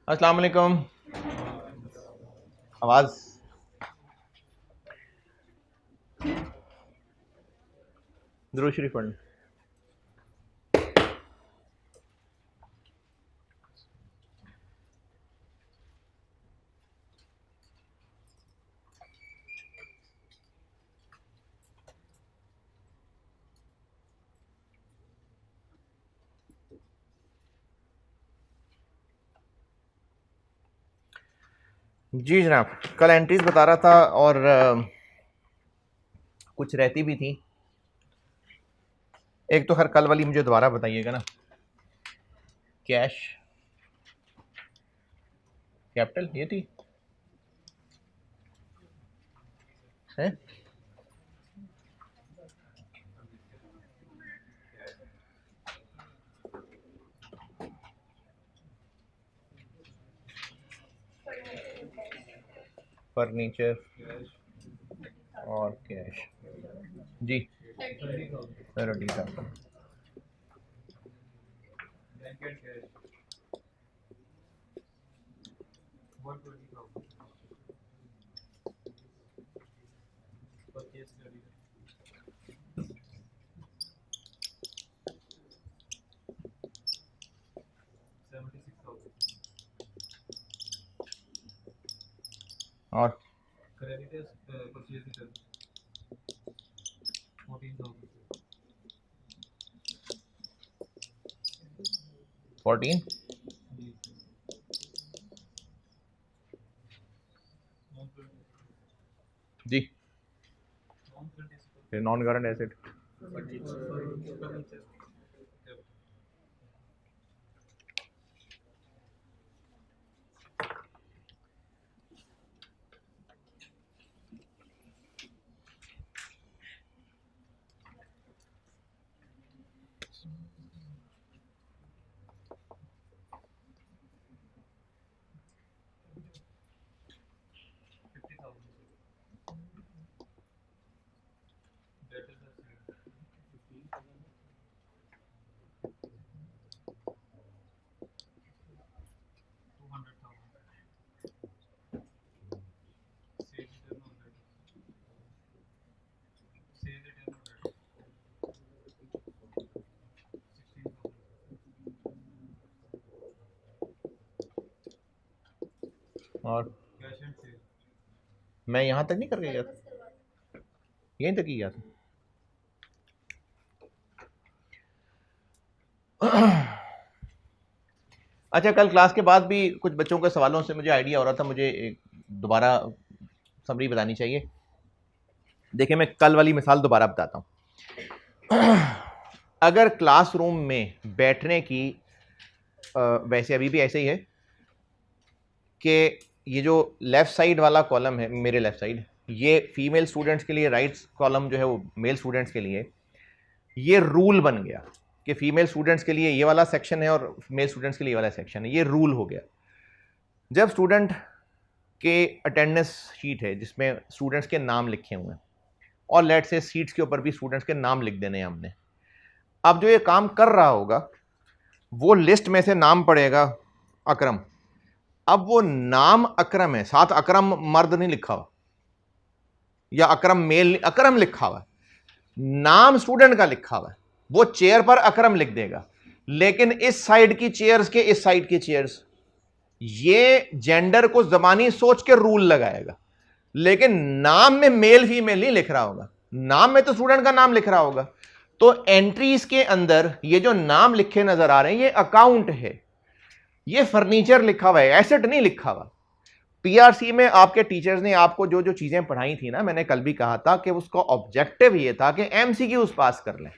अस्सलाम वालेकुम। आवाज दुरूद शरीफ पढ़। जी जनाब, कल एंट्रीज बता रहा था और कुछ रहती भी थी। एक तो हर कल वाली मुझे दोबारा बताइएगा ना। कैश कैपिटल ये थी है। फर्नीचर और कैश जी रेडी था। और 14 जी फिर नॉन करंट एसेट और मैं यहाँ तक नहीं करके गया था, यहीं तक ही गया था। अच्छा, कल क्लास के बाद भी कुछ बच्चों के सवालों से मुझे आइडिया हो रहा था, मुझे एक दोबारा समरी बतानी चाहिए। देखिए, मैं कल वाली मिसाल दोबारा बताता हूँ। अगर क्लासरूम में बैठने की वैसे अभी भी ऐसे ही है कि ये जो लेफ़्ट साइड वाला कॉलम है, मेरे लेफ़्ट साइड, ये फीमेल स्टूडेंट्स के लिए, राइट कॉलम जो है वो मेल स्टूडेंट्स के लिए। ये रूल बन गया कि फीमेल स्टूडेंट्स के लिए ये वाला सेक्शन है और मेल स्टूडेंट्स के लिए ये वाला सेक्शन है। ये रूल हो गया। जब स्टूडेंट के अटेंडेंस शीट है जिसमें स्टूडेंट्स के नाम लिखे हुए हैं और लेट से सीट्स के ऊपर भी स्टूडेंट्स के नाम लिख देने हैं हमने। अब जो ये काम कर रहा होगा वो लिस्ट में से नाम पड़ेगा अकरम। अब वो नाम अकरम है, साथ अकरम मर्द नहीं लिखा हुआ या अकरम मेल, अकरम लिखा हुआ है, नाम स्टूडेंट का लिखा हुआ है। वो चेयर पर अकरम लिख देगा, लेकिन इस साइड की चेयर्स के इस साइड की चेयर्स, ये जेंडर को जबानी सोच के रूल लगाएगा, लेकिन नाम में मेल फीमेल नहीं लिख रहा होगा। नाम में तो स्टूडेंट का नाम लिख रहा होगा। तो एंट्रीज के अंदर ये जो नाम लिखे नजर आ रहे हैं ये अकाउंट है, ये फर्नीचर लिखा हुआ है, एसेट नहीं लिखा हुआ। पीआरसी में आपके टीचर्स ने आपको जो जो चीजें पढ़ाई थी ना, मैंने कल भी कहा था कि उसका ऑब्जेक्टिव ये था कि एमसीक्यूज पास कर लें,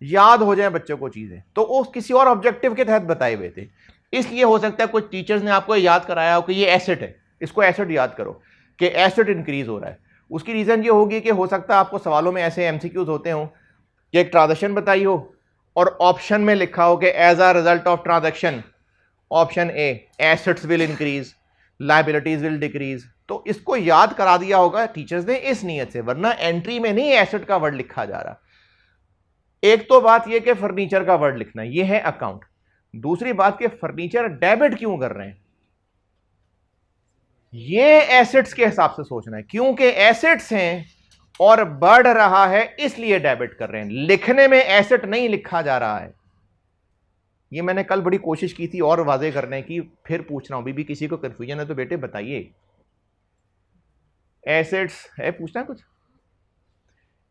याद हो जाए बच्चों को चीजें, तो वो किसी और ऑब्जेक्टिव के तहत बताए हुए थे। इसलिए हो सकता है कुछ टीचर्स ने आपको याद कराया हो कि ये एसेट है, इसको एसेट याद करो कि एसेट इंक्रीज हो रहा है। उसकी रीजन ये होगी कि हो सकता है आपको सवालों में ऐसे एमसीक्यूज होते हों कि एक ट्रांजैक्शन बताई हो और ऑप्शन में लिखा हो कि as a result of transaction, option A, assets will increase, liabilities will decrease. तो इसको याद करा दिया होगा टीचर्स ने इस नीयत से, वरना एंट्री में नहीं एसेट का वर्ड लिखा जा रहा। एक तो बात यह कि फर्नीचर का वर्ड लिखना, यह है अकाउंट। दूसरी बात कि फर्नीचर डेबिट क्यों कर रहे हैं, ये एसेट्स के हिसाब से सोचना है, क्योंकि एसेट्स हैं और बढ़ रहा है इसलिए डेबिट कर रहे हैं। लिखने में एसेट नहीं लिखा जा रहा है। ये मैंने कल बड़ी कोशिश की थी और वाजे करने की, फिर पूछ रहा हूं, भी किसी को कंफ्यूजन है तो बेटे बताइए। एसेट्स है, पूछना है कुछ?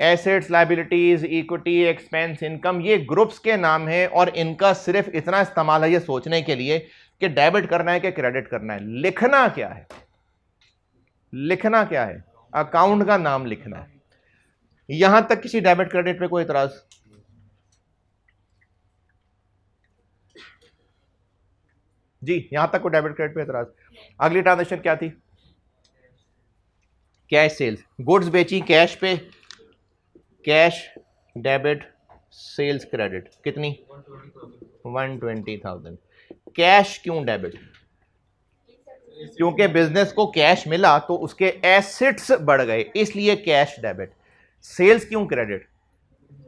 Assets, liabilities, equity, expense, income, ये ग्रुप्स के नाम है और इनका सिर्फ इतना इस्तेमाल है ये सोचने के लिए कि डेबिट करना है कि क्रेडिट करना है। लिखना क्या है? लिखना क्या है? अकाउंट का नाम लिखना है। यहां तक किसी डेबिट क्रेडिट पे कोई इतराज? जी, यहां तक को डेबिट क्रेडिट पे इतराज? अगली ट्रांजेक्शन क्या थी? कैश सेल्स, गुड्स बेची कैश पे, कैश डेबिट, सेल्स क्रेडिट, कितनी? 120,000। कैश क्यों डेबिट? क्योंकि बिजनेस को कैश मिला तो उसके एसेट्स बढ़ गए, इसलिए कैश डेबिट। सेल्स क्यों क्रेडिट?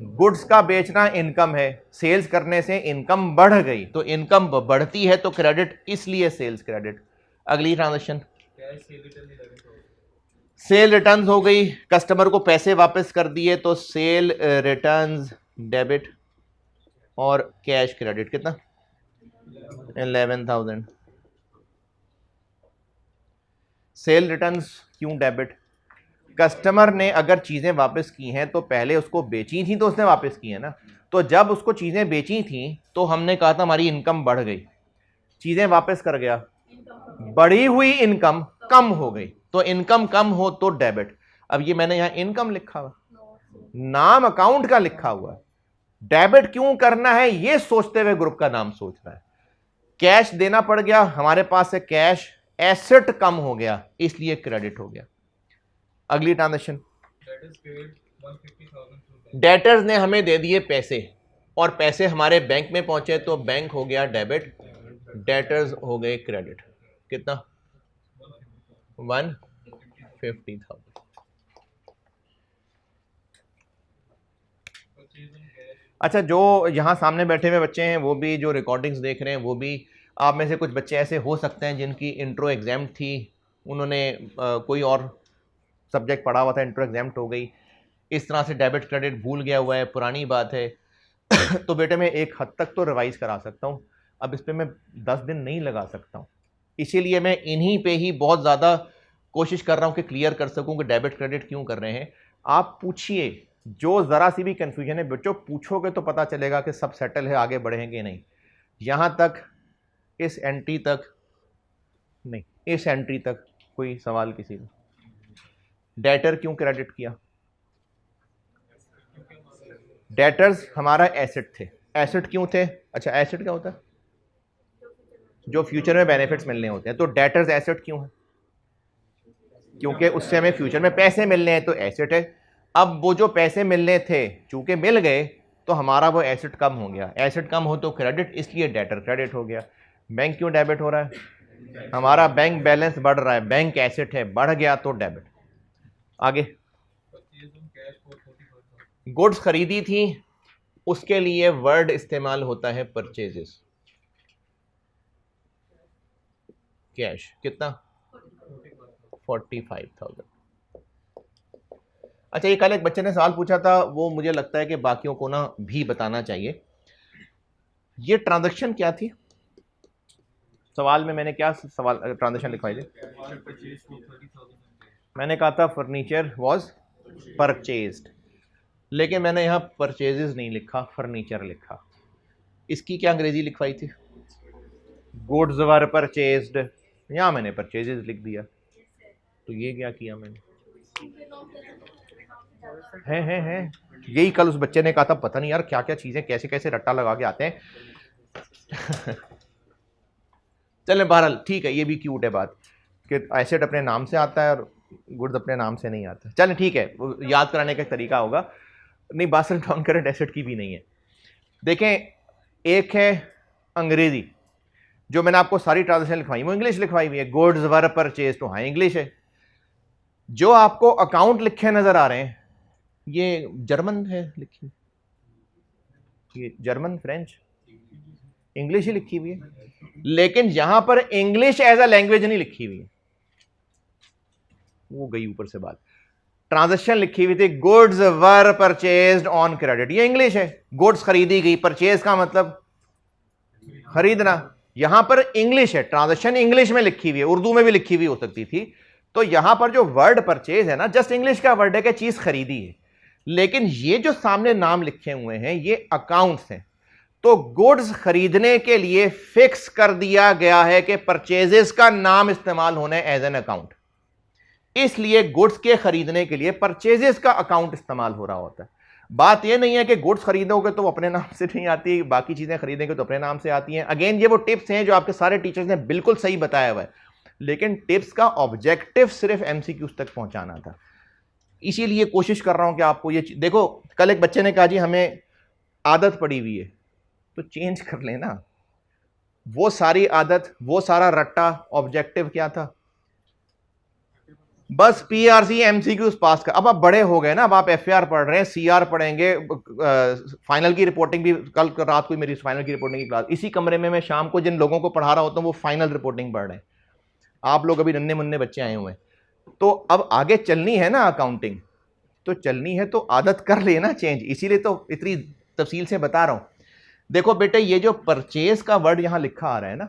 गुड्स का बेचना इनकम है, सेल्स करने से इनकम बढ़ गई तो इनकम बढ़ती है तो क्रेडिट, इसलिए सेल्स क्रेडिट। अगली ट्रांजेक्शन सेल रिटर्न्स हो गई, कस्टमर को पैसे वापस कर दिए तो सेल रिटर्न्स डेबिट और कैश क्रेडिट। कितना? 11,000। सेल रिटर्न्स क्यों डेबिट? कस्टमर ने अगर चीजें वापस की हैं तो पहले उसको बेची थी तो उसने वापस की है ना, तो जब उसको चीजें बेची थी तो हमने कहा था हमारी इनकम बढ़ गई, चीजें वापस कर गया, बढ़ी हुई इनकम कम हो गई, तो इनकम कम हो तो डेबिट। अब ये मैंने यहां इनकम लिखा हुआ, नाम अकाउंट का लिखा हुआ है, डेबिट क्यों करना है ये सोचते हुए ग्रुप का नाम सोचना है। कैश देना पड़ गया, हमारे पास है कैश, एसेट कम हो गया इसलिए क्रेडिट हो गया। अगली ट्रांजेक्शन, डेटर्स ने हमें दे दिए पैसे और पैसे हमारे बैंक में पहुंचे तो बैंक हो गया डेबिट, डेटर्स हो गए क्रेडिट। कितना? 150,000। अच्छा, जो यहां सामने बैठे हुए बच्चे हैं वो भी, जो रिकॉर्डिंग्स देख रहे हैं वो भी, आप में से कुछ बच्चे ऐसे हो सकते हैं जिनकी इंट्रो एग्जाम थी, उन्होंने कोई और सब्जेक्ट पढ़ा हुआ था, इंट्रो एग्जाम हो गई, इस तरह से डेबिट क्रेडिट भूल गया हुआ है, पुरानी बात है। तो बेटे मैं एक हद तक तो रिवाइज करा सकता हूँ, अब इस पर मैं 10 दिन नहीं लगा सकता हूँ, इसीलिए मैं इन्हीं पे ही बहुत ज़्यादा कोशिश कर रहा हूँ कि क्लियर कर सकूँ कि डेबिट क्रेडिट क्यों कर रहे हैं। आप पूछिए, जो ज़रा सी भी कन्फ्यूजन है बच्चों पूछोगे तो पता चलेगा कि सब सेटल है, आगे बढ़ेंगे नहीं। यहाँ तक, इस एंट्री तक नहीं, इस एंट्री तक कोई सवाल किसी का? डेटर क्यों क्रेडिट किया? डेटर्स हमारा एसेट थे। एसेट क्यों थे? अच्छा, एसेट क्या होता है? जो फ्यूचर में बेनिफिट्स मिलने होते हैं। तो डेटर्स एसेट क्यों है? क्योंकि उससे हमें फ्यूचर में पैसे मिलने हैं तो एसेट है। अब वो जो पैसे मिलने थे चूंकि मिल गए तो हमारा वो एसेट कम हो गया, एसेट कम हो तो क्रेडिट, इसलिए डेटर क्रेडिट हो गया। बैंक क्यों डेबिट हो रहा है? हमारा बैंक बैलेंस बढ़ रहा है, बैंक एसेट है, बढ़ गया तो डेबिट। आगे, गुड्स खरीदी थी उसके लिए वर्ड इस्तेमाल होता है परचेजेस, कैश। कितना? 45,000। अच्छा, ये कल एक बच्चे ने सवाल पूछा था, वो मुझे लगता है कि बाकियों को ना भी बताना चाहिए। ये ट्रांजैक्शन क्या थी? सवाल में मैंने क्या सवाल ट्रांजैक्शन लिखवाई थी? मैंने कहा था फर्नीचर वॉज परचेज्ड, लेकिन मैंने यहां परचेजेस नहीं लिखा, फर्नीचर लिखा। इसकी क्या अंग्रेजी लिखवाई थी? गुड्स वर परचेज्ड, यहां मैंने परचेजेस लिख दिया। तो ये क्या किया मैंने? है यही कल उस बच्चे ने कहा था, पता नहीं यार क्या क्या चीजें कैसे कैसे रट्टा लगा के आते हैं। चले, बहरहाल ठीक है, ये भी क्यूट है बात कि एसेट अपने नाम से आता है और गुड्स अपने नाम से नहीं आता। चलें ठीक है, वो याद कराने का तरीका होगा। नहीं, बात सिर्फ नॉन करंट एसेट की भी नहीं है। देखें, एक है अंग्रेजी, जो मैंने आपको सारी ट्रांजेक्शन लिखवाई वो इंग्लिश लिखवाई हुई है, गुड्स वर परचेज, तो हाँ इंग्लिश है। जो आपको अकाउंट लिखे नजर आ रहे हैं ये जर्मन है लिखी, ये जर्मन, फ्रेंच, इंग्लिश ही लिखी हुई है, लेकिन यहां पर इंग्लिश एज अ लैंग्वेज नहीं लिखी हुई है। वो गई ऊपर से बात। ट्रांजैक्शन लिखी हुई थी goods were purchased on credit, ये इंग्लिश है, गुड्स खरीदी गई, परचेज का मतलब खरीदना, यहां पर इंग्लिश है, ट्रांजैक्शन इंग्लिश में लिखी हुई है, उर्दू में भी लिखी हुई हो सकती थी। तो यहां पर जो वर्ड परचेज है ना, जस्ट इंग्लिश का वर्ड है कि चीज खरीदी है, लेकिन ये जो सामने नाम लिखे हुए हैं ये अकाउंट्स हैं। तो गुड्स खरीदने के लिए फिक्स कर दिया गया है कि परचेजेस का नाम इस्तेमाल होना है एज एन अकाउंट, इसलिए गुड्स के खरीदने के लिए परचेजेस का अकाउंट इस्तेमाल हो रहा होता है। बात यह नहीं है कि गुड्स खरीदोगे तो वो अपने नाम से नहीं आती, बाकी चीजें खरीदेंगे तो अपने नाम से आती हैं। अगेन ये वो टिप्स हैं जो आपके सारे टीचर्स ने बिल्कुल सही बताया हुआ है, लेकिन टिप्स का ऑब्जेक्टिव सिर्फ एमसीक्यूज तक पहुंचाना था, इसीलिए कोशिश कर रहा हूं कि आपको ये देखो। कल एक बच्चे ने कहा जी हमें आदत पड़ी हुई है, तो चेंज कर लेना। वो सारी आदत, वो सारा रट्टा, ऑब्जेक्टिव क्या था? बस पीआरसी एमसीक्यूज पास कर। अब आप बड़े हो गए ना, अब आप एफएआर पढ़ रहे हैं, सीआर पढ़ेंगे, फाइनल की रिपोर्टिंग भी। कल रात को मेरी फाइनल की रिपोर्टिंग की क्लास, इसी कमरे में मैं शाम को जिन लोगों को पढ़ा रहा होता हूं वो फाइनल रिपोर्टिंग पढ़ रहे हैं। आप लोग अभी नन्हे मुन्ने बच्चे आए हुए हैं, तो अब आगे चलनी है ना अकाउंटिंग, तो चलनी है तो आदत कर लेना चेंज, इसीलिए तो इतनी तफसील से बता रहा हूं। देखो बेटे, ये जो परचेज का वर्ड यहां लिखा आ रहा है ना,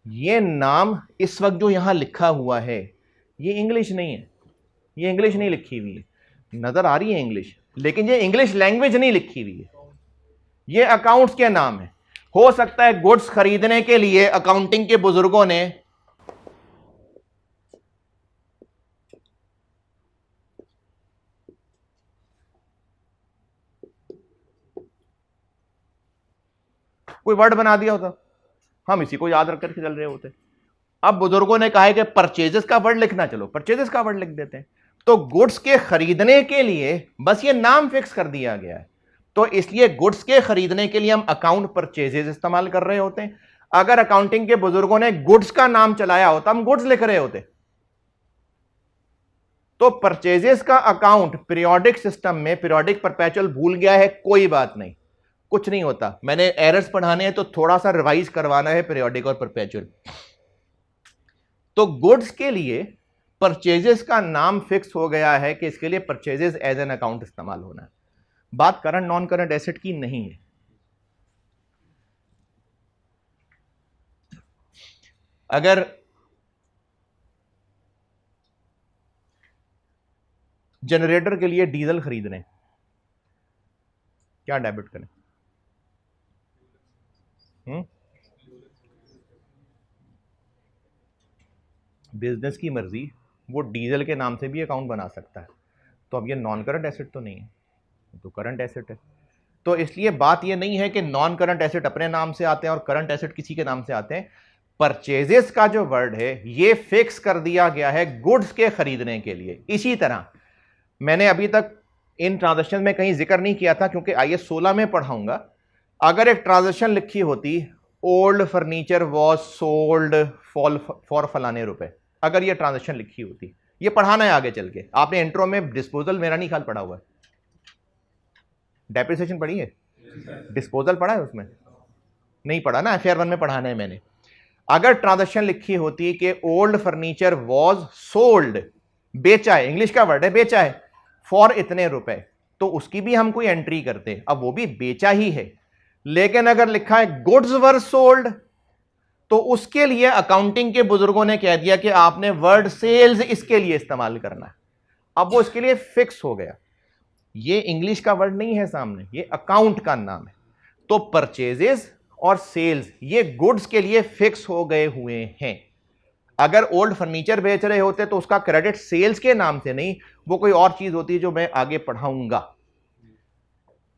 ये नाम इस वक्त जो यहां लिखा हुआ है ये इंग्लिश नहीं है, ये इंग्लिश नहीं लिखी हुई है, नजर आ रही है इंग्लिश, लेकिन ये इंग्लिश लैंग्वेज नहीं लिखी हुई है, ये अकाउंट्स के नाम है। हो सकता है गुड्स खरीदने के लिए अकाउंटिंग के बुजुर्गों ने कोई वर्ड बना दिया होता, हम इसी को याद रख करके चल रहे होते। अब बुजुर्गों ने कहा है कि परचेजेस का वर्ड लिखना, चलो परचेजेस का वर्ड लिख देते हैं। तो गुड्स के खरीदने के लिए बस ये नाम फिक्स कर दिया गया है, तो इसलिए गुड्स के खरीदने के लिए हम अकाउंट परचेजेस इस्तेमाल कर रहे होते हैं। अगर अकाउंटिंग के बुजुर्गों ने गुड्स का नाम चलाया होता, हम गुड्स लिख रहे होते। तो परचेजेस का अकाउंट पीरियोडिक सिस्टम में पीरियोडिक परपेचुअल भूल गया है, कोई बात नहीं, कुछ नहीं होता। मैंने एरर्स पढ़ाने हैं तो थोड़ा सा रिवाइज करवाना है पीरियोडिक और परपेचुअल। तो गुड्स के लिए परचेजेस का नाम फिक्स हो गया है कि इसके लिए परचेजेस एज एन अकाउंट इस्तेमाल होना है। बात करंट नॉन करंट एसेट की नहीं है। अगर जनरेटर के लिए डीजल खरीद रहे हैं, क्या डेबिट करें? बिजनेस की मर्जी, वो डीजल के नाम से भी अकाउंट बना सकता है, तो अब ये नॉन करंट एसेट तो नहीं है, तो करंट एसेट है। तो इसलिए बात ये नहीं है कि नॉन करंट एसेट अपने नाम से आते हैं और करंट एसेट किसी के नाम से आते हैं। परचेजेस का जो वर्ड है ये फिक्स कर दिया गया है गुड्स के खरीदने के लिए। इसी तरह मैंने अभी तक इन ट्रांजैक्शन में कहीं जिक्र नहीं किया था, क्योंकि आईएएस 16 में पढ़ाऊंगा। अगर एक ट्रांजैक्शन लिखी होती old furniture was sold for फलाने रुपए, अगर ये ट्रांजैक्शन लिखी होती, ये पढ़ाना है आगे चल के। आपने इंट्रो में डिस्पोजल मेरा नहीं ख्याल पढ़ा हुआ है, डेप्रिसिएशन पढ़ी है, डिस्पोजल पढ़ा है उसमें? नहीं पढ़ा ना, एफआर 1 में पढ़ाना है मैंने। अगर ट्रांजैक्शन लिखी होती कि ओल्ड फर्नीचर वॉज सोल्ड, बेचा है, इंग्लिश का वर्ड है बेचा है, फॉर इतने रुपए, तो उसकी भी हम कोई एंट्री करते, अब वो भी बेचा ही है। लेकिन अगर लिखा है गुड्स वर सोल्ड, तो उसके लिए अकाउंटिंग के बुजुर्गों ने कह दिया कि आपने वर्ड सेल्स इसके लिए इस्तेमाल करना है। अब वो इसके लिए फिक्स हो गया, ये इंग्लिश का वर्ड नहीं है सामने, ये अकाउंट का नाम है। तो परचेजेस और सेल्स ये गुड्स के लिए फिक्स हो गए हुए हैं। अगर ओल्ड फर्नीचर बेच रहे होते तो उसका क्रेडिट सेल्स के नाम से नहीं, वो कोई और चीज होती है जो मैं आगे पढ़ाऊंगा।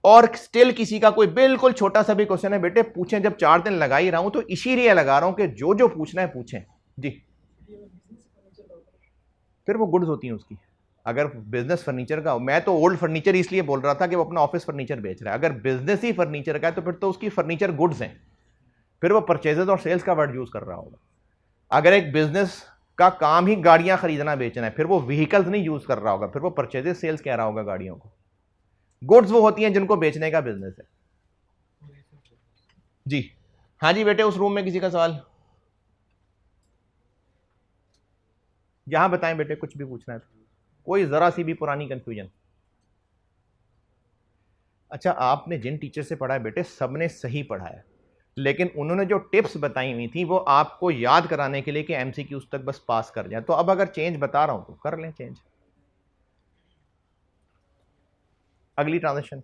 और स्टिल किसी का कोई बिल्कुल छोटा सा भी क्वेश्चन है बेटे पूछें, जब 4 दिन लगा ही रहा हूं तो इसीलिए लगा रहा हूं कि जो जो पूछना है पूछें जी। फिर वो गुड्स होती हैं उसकी। अगर बिजनेस फर्नीचर का, मैं तो ओल्ड फर्नीचर इसलिए बोल रहा था कि वो अपना ऑफिस फर्नीचर बेच रहा है, अगर बिजनेस ही फर्नीचर का है तो फिर तो उसकी फर्नीचर गुड्स हैं, फिर वो परचेजेस और सेल्स का वर्ड यूज कर रहा होगा। अगर एक बिजनेस का काम ही गाड़ियां खरीदना बेचना है, फिर वो व्हीकल्स नहीं यूज कर रहा होगा, फिर वो परचेजेस सेल्स कह रहा होगा गाड़ियों को। गुड्स वो होती हैं जिनको बेचने का बिजनेस है जी। हाँ जी बेटे, उस रूम में किसी का सवाल यहां बताएं बेटे, कुछ भी पूछना है तो, कोई जरा सी भी पुरानी कंफ्यूजन? अच्छा, आपने जिन टीचर से पढ़ा है बेटे, सबने सही पढ़ा है, लेकिन उन्होंने जो टिप्स बताई हुई थी वो आपको याद कराने के लिए कि एमसीक्यूज तक बस पास कर जाए। तो अब अगर चेंज बता रहा हूं तो कर लें चेंज। अगली ट्रांजेक्शन,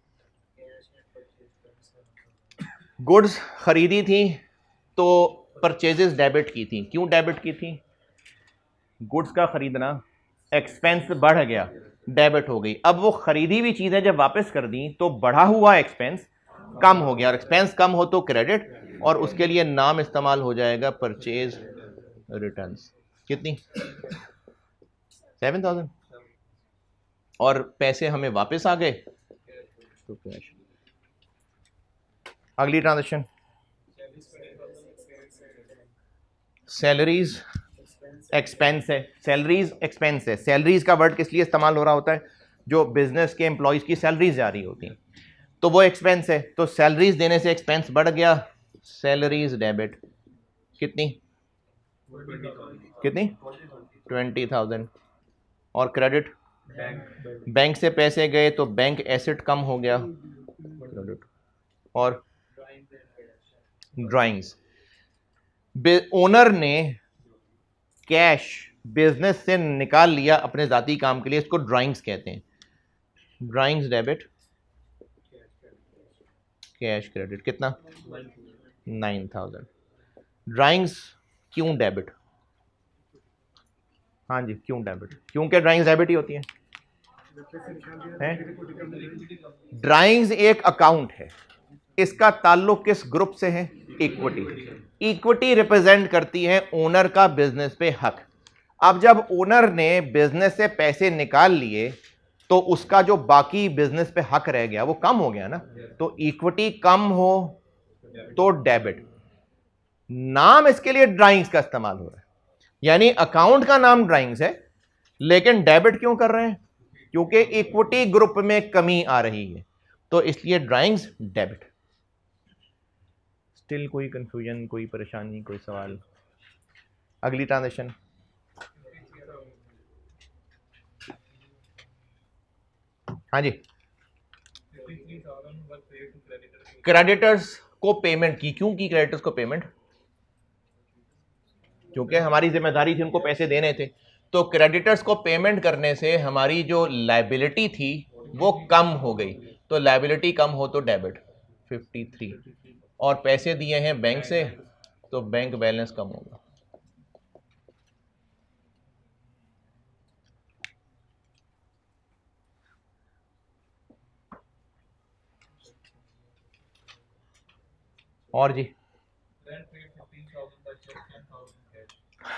गुड्स खरीदी थी तो परचेजेस डेबिट की थी। क्यों डेबिट की थी? गुड्स का खरीदना, एक्सपेंस बढ़ गया, डेबिट हो गई। अब वो खरीदी हुई चीजें जब वापस कर दी तो बढ़ा हुआ एक्सपेंस कम हो गया, और एक्सपेंस कम हो तो क्रेडिट, और उसके लिए नाम इस्तेमाल हो जाएगा परचेज रिटर्न्स। कितनी? 7,000। और पैसे हमें वापस आ गए तो कैश। अगली ट्रांजेक्शन, सैलरीज एक्सपेंस है। सैलरीज एक्सपेंस है। सैलरीज का वर्ड किस लिए इस्तेमाल हो रहा होता है? जो बिजनेस के एम्प्लॉयज की सैलरीज जा रही होती हैं, तो वो एक्सपेंस है। तो सैलरीज देने से एक्सपेंस बढ़ गया, सैलरीज डेबिट। कितनी? कितनी? 20,000। और क्रेडिट, बैंक से पैसे गए तो बैंक एसेट कम हो गया, क्रेडिट। और ड्राइंग्स, ओनर ने कैश बिजनेस से निकाल लिया अपने जाती काम के लिए, इसको ड्राइंग्स कहते हैं। Drawings debit, cash credit. कितना? 9,000। ड्राइंग्स क्यों डेबिट? हाँ जी, क्यों डेबिट? क्योंकि ड्राइंग्स डेबिट ही होती हैं। ड्राइंग्स एक अकाउंट है, इसका ताल्लुक किस ग्रुप से है? इक्विटी। इक्विटी रिप्रेजेंट करती है ओनर का बिजनेस पे हक। अब जब ओनर ने बिजनेस से पैसे निकाल लिए तो उसका जो बाकी बिजनेस पे हक रह गया वो कम हो गया ना, तो इक्विटी कम हो तो डेबिट। नाम इसके लिए ड्राइंग्स का इस्तेमाल हो रहा है, यानी अकाउंट का नाम ड्राइंग्स है, लेकिन डेबिट क्यों कर रहे हैं? क्योंकि इक्विटी ग्रुप में कमी आ रही है, तो इसलिए ड्राइंग्स डेबिट। स्टिल कोई कंफ्यूजन, कोई परेशानी, कोई सवाल? अगली ट्रांजेक्शन, हाँ जी, क्रेडिटर्स को पेमेंट की। क्यों की क्रेडिटर्स को पेमेंट? क्योंकि हमारी जिम्मेदारी थी उनको पैसे देने थे। तो क्रेडिटर्स को पेमेंट करने से हमारी जो लायबिलिटी थी वो कम हो गई, तो लायबिलिटी कम हो तो डेबिट 53। और पैसे दिए हैं बैंक से तो बैंक बैलेंस कम होगा। और जी,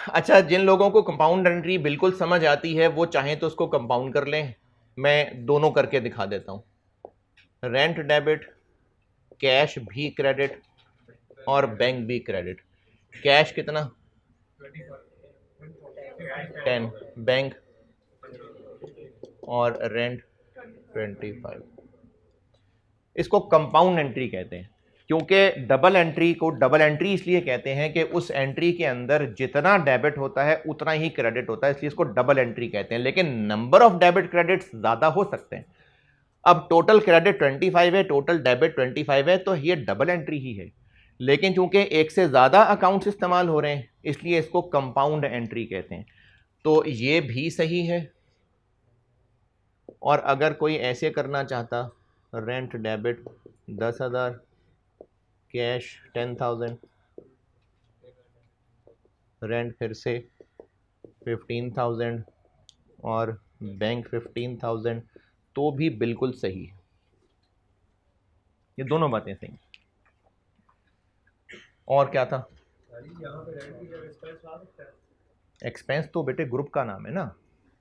अच्छा, जिन लोगों को कंपाउंड एंट्री बिल्कुल समझ आती है वो चाहें तो उसको कंपाउंड कर लें, मैं दोनों करके दिखा देता हूं। रेंट डेबिट, कैश भी क्रेडिट और बैंक भी क्रेडिट। कैश कितना? 10, बैंक और रेंट 25। इसको कंपाउंड एंट्री कहते हैं, क्योंकि डबल एंट्री को डबल एंट्री इसलिए कहते हैं कि उस एंट्री के अंदर जितना डेबिट होता है उतना ही क्रेडिट होता है, इसलिए इसको डबल एंट्री कहते हैं। लेकिन नंबर ऑफ डेबिट क्रेडिट्स ज्यादा हो सकते हैं। अब टोटल क्रेडिट 25 है, टोटल डेबिट 25 है, तो ये डबल एंट्री ही है। लेकिन चूंकि एक से ज्यादा अकाउंट्स इस्तेमाल हो रहे हैं इसलिए इसको कंपाउंड एंट्री कहते हैं। तो ये भी सही है। और अगर कोई ऐसे करना चाहता, रेंट डेबिट 10,000, कैश 10,000, रेंट फिर से 15,000 और बैंक 15,000, तो भी बिल्कुल सही है। ये दोनों बातें सही। और क्या था? एक्सपेंस तो बेटे ग्रुप का नाम है ना,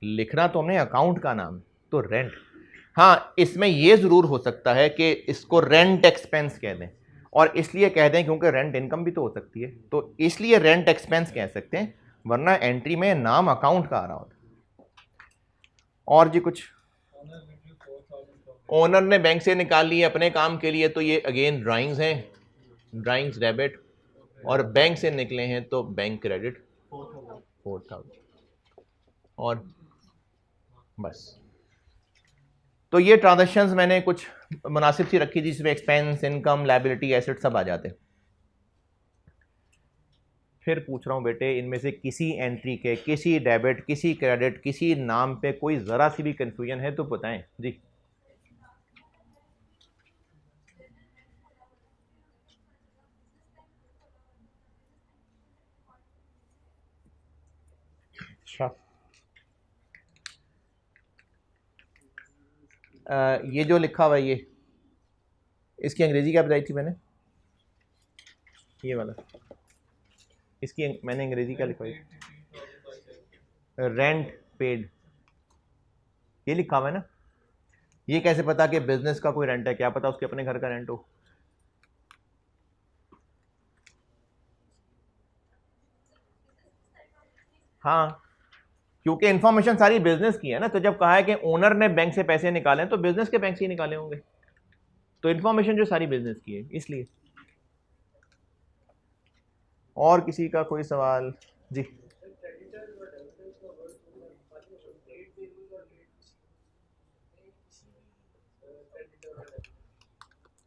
लिखना तो हमने अकाउंट का नाम, तो रेंट। हाँ, इसमें यह जरूर हो सकता है कि इसको रेंट एक्सपेंस कह दें, और इसलिए कह दें क्योंकि रेंट इनकम भी तो हो सकती है, तो इसलिए रेंट एक्सपेंस कह सकते हैं, वरना एंट्री में नाम अकाउंट का आ रहा होता। और जी कुछ? ओनर ने बैंक से निकाल लिए अपने काम के लिए, तो ये अगेन ड्राइंग्स हैं, ड्राइंग्स डेबिट। और बैंक से निकले हैं तो बैंक क्रेडिट 4,000। और बस। तो ये ट्रांजेक्शन्स मैंने कुछ मुनासिब सी रखी थी जिसमें एक्सपेंस, इनकम, लायबिलिटी, एसेट सब आ जाते। फिर पूछ रहा हूँ बेटे, इनमें से किसी एंट्री के, किसी डेबिट, किसी क्रेडिट, किसी नाम पे कोई ज़रा सी भी कंफ्यूजन है तो बताएं जी। अच्छा, ये जो लिखा हुआ है ये, इसकी अंग्रेजी क्या बताई थी मैंने? ये वाला, इसकी मैंने अंग्रेजी क्या लिखवाई? रेंट पेड, ये लिखा हुआ है ना। ये कैसे पता कि बिजनेस का कोई रेंट है? क्या पता उसके अपने घर का रेंट हो। हाँ, क्योंकि इन्फॉर्मेशन सारी बिजनेस की है ना, तो जब कहा है कि ओनर ने बैंक से पैसे निकाले तो बिजनेस के बैंक से ही निकाले होंगे, तो इन्फॉर्मेशन जो सारी बिजनेस की है इसलिए। और किसी का कोई सवाल जी?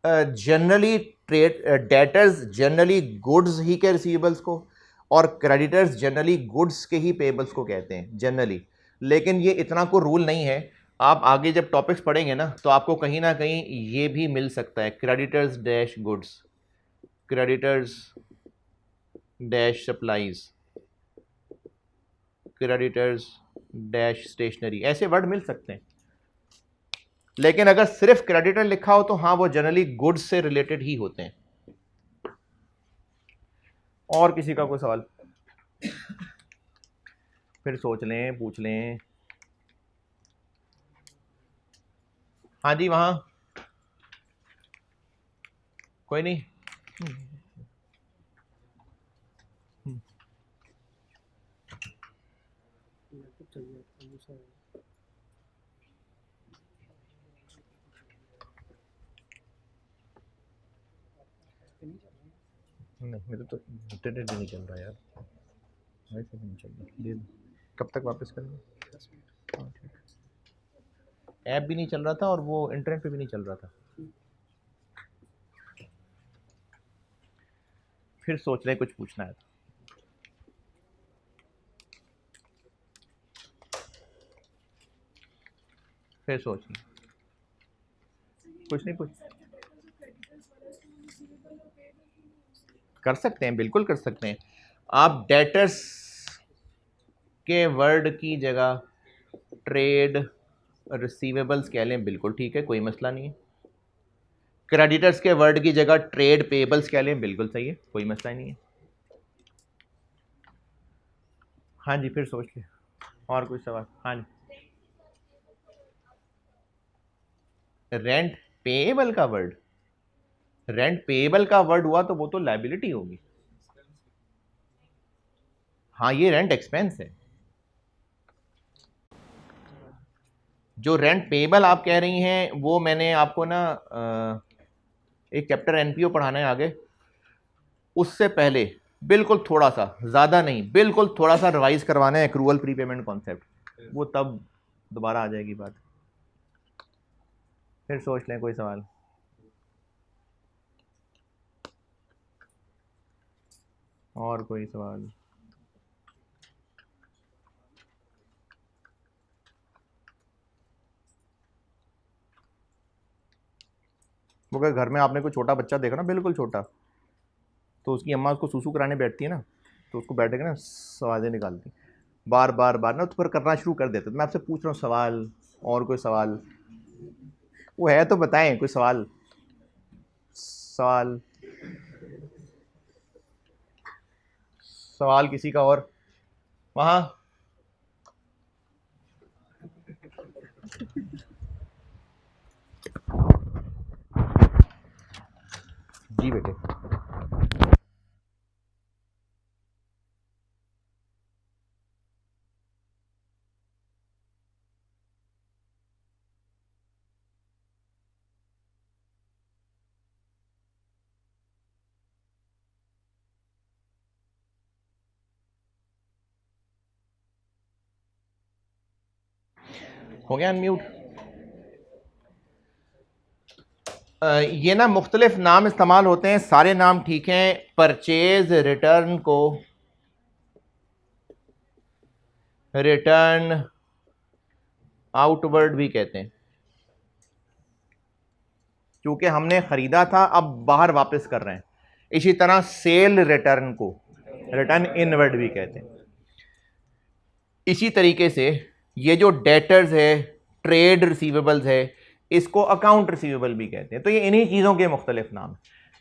Generally trade debtors generally goods ही के रिसीवेबल्स को, और क्रेडिटर्स जनरली गुड्स के ही पेबल्स को कहते हैं जनरली। लेकिन ये इतना को रूल नहीं है। आप आगे जब टॉपिक्स पढ़ेंगे ना तो आपको कहीं ना कहीं ये भी मिल सकता है, creditors dash goods, creditors dash supplies, creditors dash stationery, ऐसे वर्ड मिल सकते हैं। लेकिन अगर सिर्फ क्रेडिटर लिखा हो तो हाँ, वो जनरली गुड्स से रिलेटेड ही होते हैं। और किसी का कोई सवाल? फिर सोच लें, पूछ लें। हाँ जी, वहाँ कोई नहीं। नहीं, मेरे तो इंटरनेट भी नहीं चल रहा यार, वाईफाई भी नहीं चल रहा। कब तक वापस करेंगे? हाँ, ठीक। ऐप भी नहीं चल रहा था और वो इंटरनेट पे भी नहीं चल रहा था। फिर सोच रहे कुछ पूछना है। फिर सोच लें, कुछ नहीं, कुछ कर सकते हैं, बिल्कुल कर सकते हैं। आप डेटर्स के वर्ड की जगह ट्रेड रिसीवेबल्स कह लें, बिल्कुल ठीक है, कोई मसला नहीं है। क्रेडिटर्स के वर्ड की जगह ट्रेड पेबल्स कह लें, बिल्कुल सही है, कोई मसला नहीं है। हाँ जी, फिर सोच लें। और कोई सवाल? हाँ जी। रेंट पेएबल का वर्ड, रेंट पेएबल का वर्ड हुआ तो वो तो लायबिलिटी होगी। हाँ, ये रेंट एक्सपेंस है। जो रेंट पेएबल आप कह रही हैं वो मैंने आपको ना एक चैप्टर एनपीओ पढ़ाना है आगे, उससे पहले बिल्कुल थोड़ा सा, ज़्यादा नहीं, बिल्कुल थोड़ा सा रिवाइज करवाना है एक्रूअल प्रीपेमेंट कॉन्सेप्ट, वो तब दोबारा आ जाएगी बात। फिर सोच लें कोई सवाल। और कोई सवाल? वो अगर घर में आपने कोई छोटा बच्चा देखा ना, बिल्कुल छोटा, तो उसकी अम्मा उसको सूसू कराने बैठती है ना, तो उसको बैठ के ना आवाज़ें निकालती, बार बार बार ना, तो फिर करना शुरू कर देते। तो मैं आपसे पूछ रहा हूँ सवाल, और कोई सवाल? वो है तो बताएं कोई सवाल। सवाल, सवाल किसी का और? वहाँ जी बेटे। हो गया अनम्यूट। ये ना मुख्तलिफ नाम इस्तेमाल होते हैं, सारे नाम ठीक हैं। परचेज रिटर्न को रिटर्न आउटवर्ड भी कहते हैं, क्योंकि हमने खरीदा था अब बाहर वापस कर रहे हैं। इसी तरह सेल रिटर्न को रिटर्न इनवर्ड भी कहते हैं। इसी तरीके से ये जो डेटर्स है, ट्रेड रिसीवेबल्स है, इसको अकाउंट रिसीवेबल भी कहते हैं। तो ये इन्हीं चीज़ों के मुख्तलिफ नाम।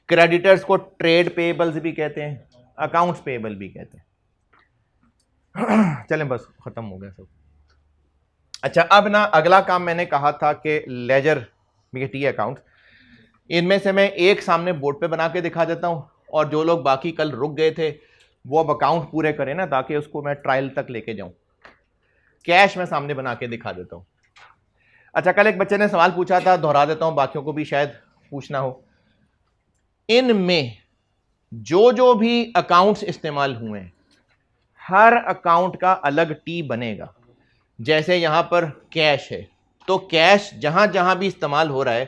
क्रेडिटर्स को ट्रेड पेएबल्स भी कहते हैं, अकाउंट्स पेएबल भी कहते हैं। चलें बस ख़त्म हो गया सब। अच्छा, अब ना अगला काम मैंने कहा था कि लेजर टी अकाउंट, इनमें से मैं एक सामने बोर्ड पे बना के दिखा देता हूँ, और जो लोग बाकी कल रुक गए थे वो अब अकाउंट पूरे करें ना, ताकि उसको मैं ट्रायल तक लेके जाऊँ। कैश में सामने बना के दिखा देता हूँ। अच्छा, कल एक बच्चे ने सवाल पूछा था, दोहरा देता हूँ, बाकियों को भी शायद पूछना हो। इनमें जो जो भी अकाउंट्स इस्तेमाल हुए हैं, हर अकाउंट का अलग टी बनेगा। जैसे यहां पर कैश है, तो कैश जहां जहां भी इस्तेमाल हो रहा है,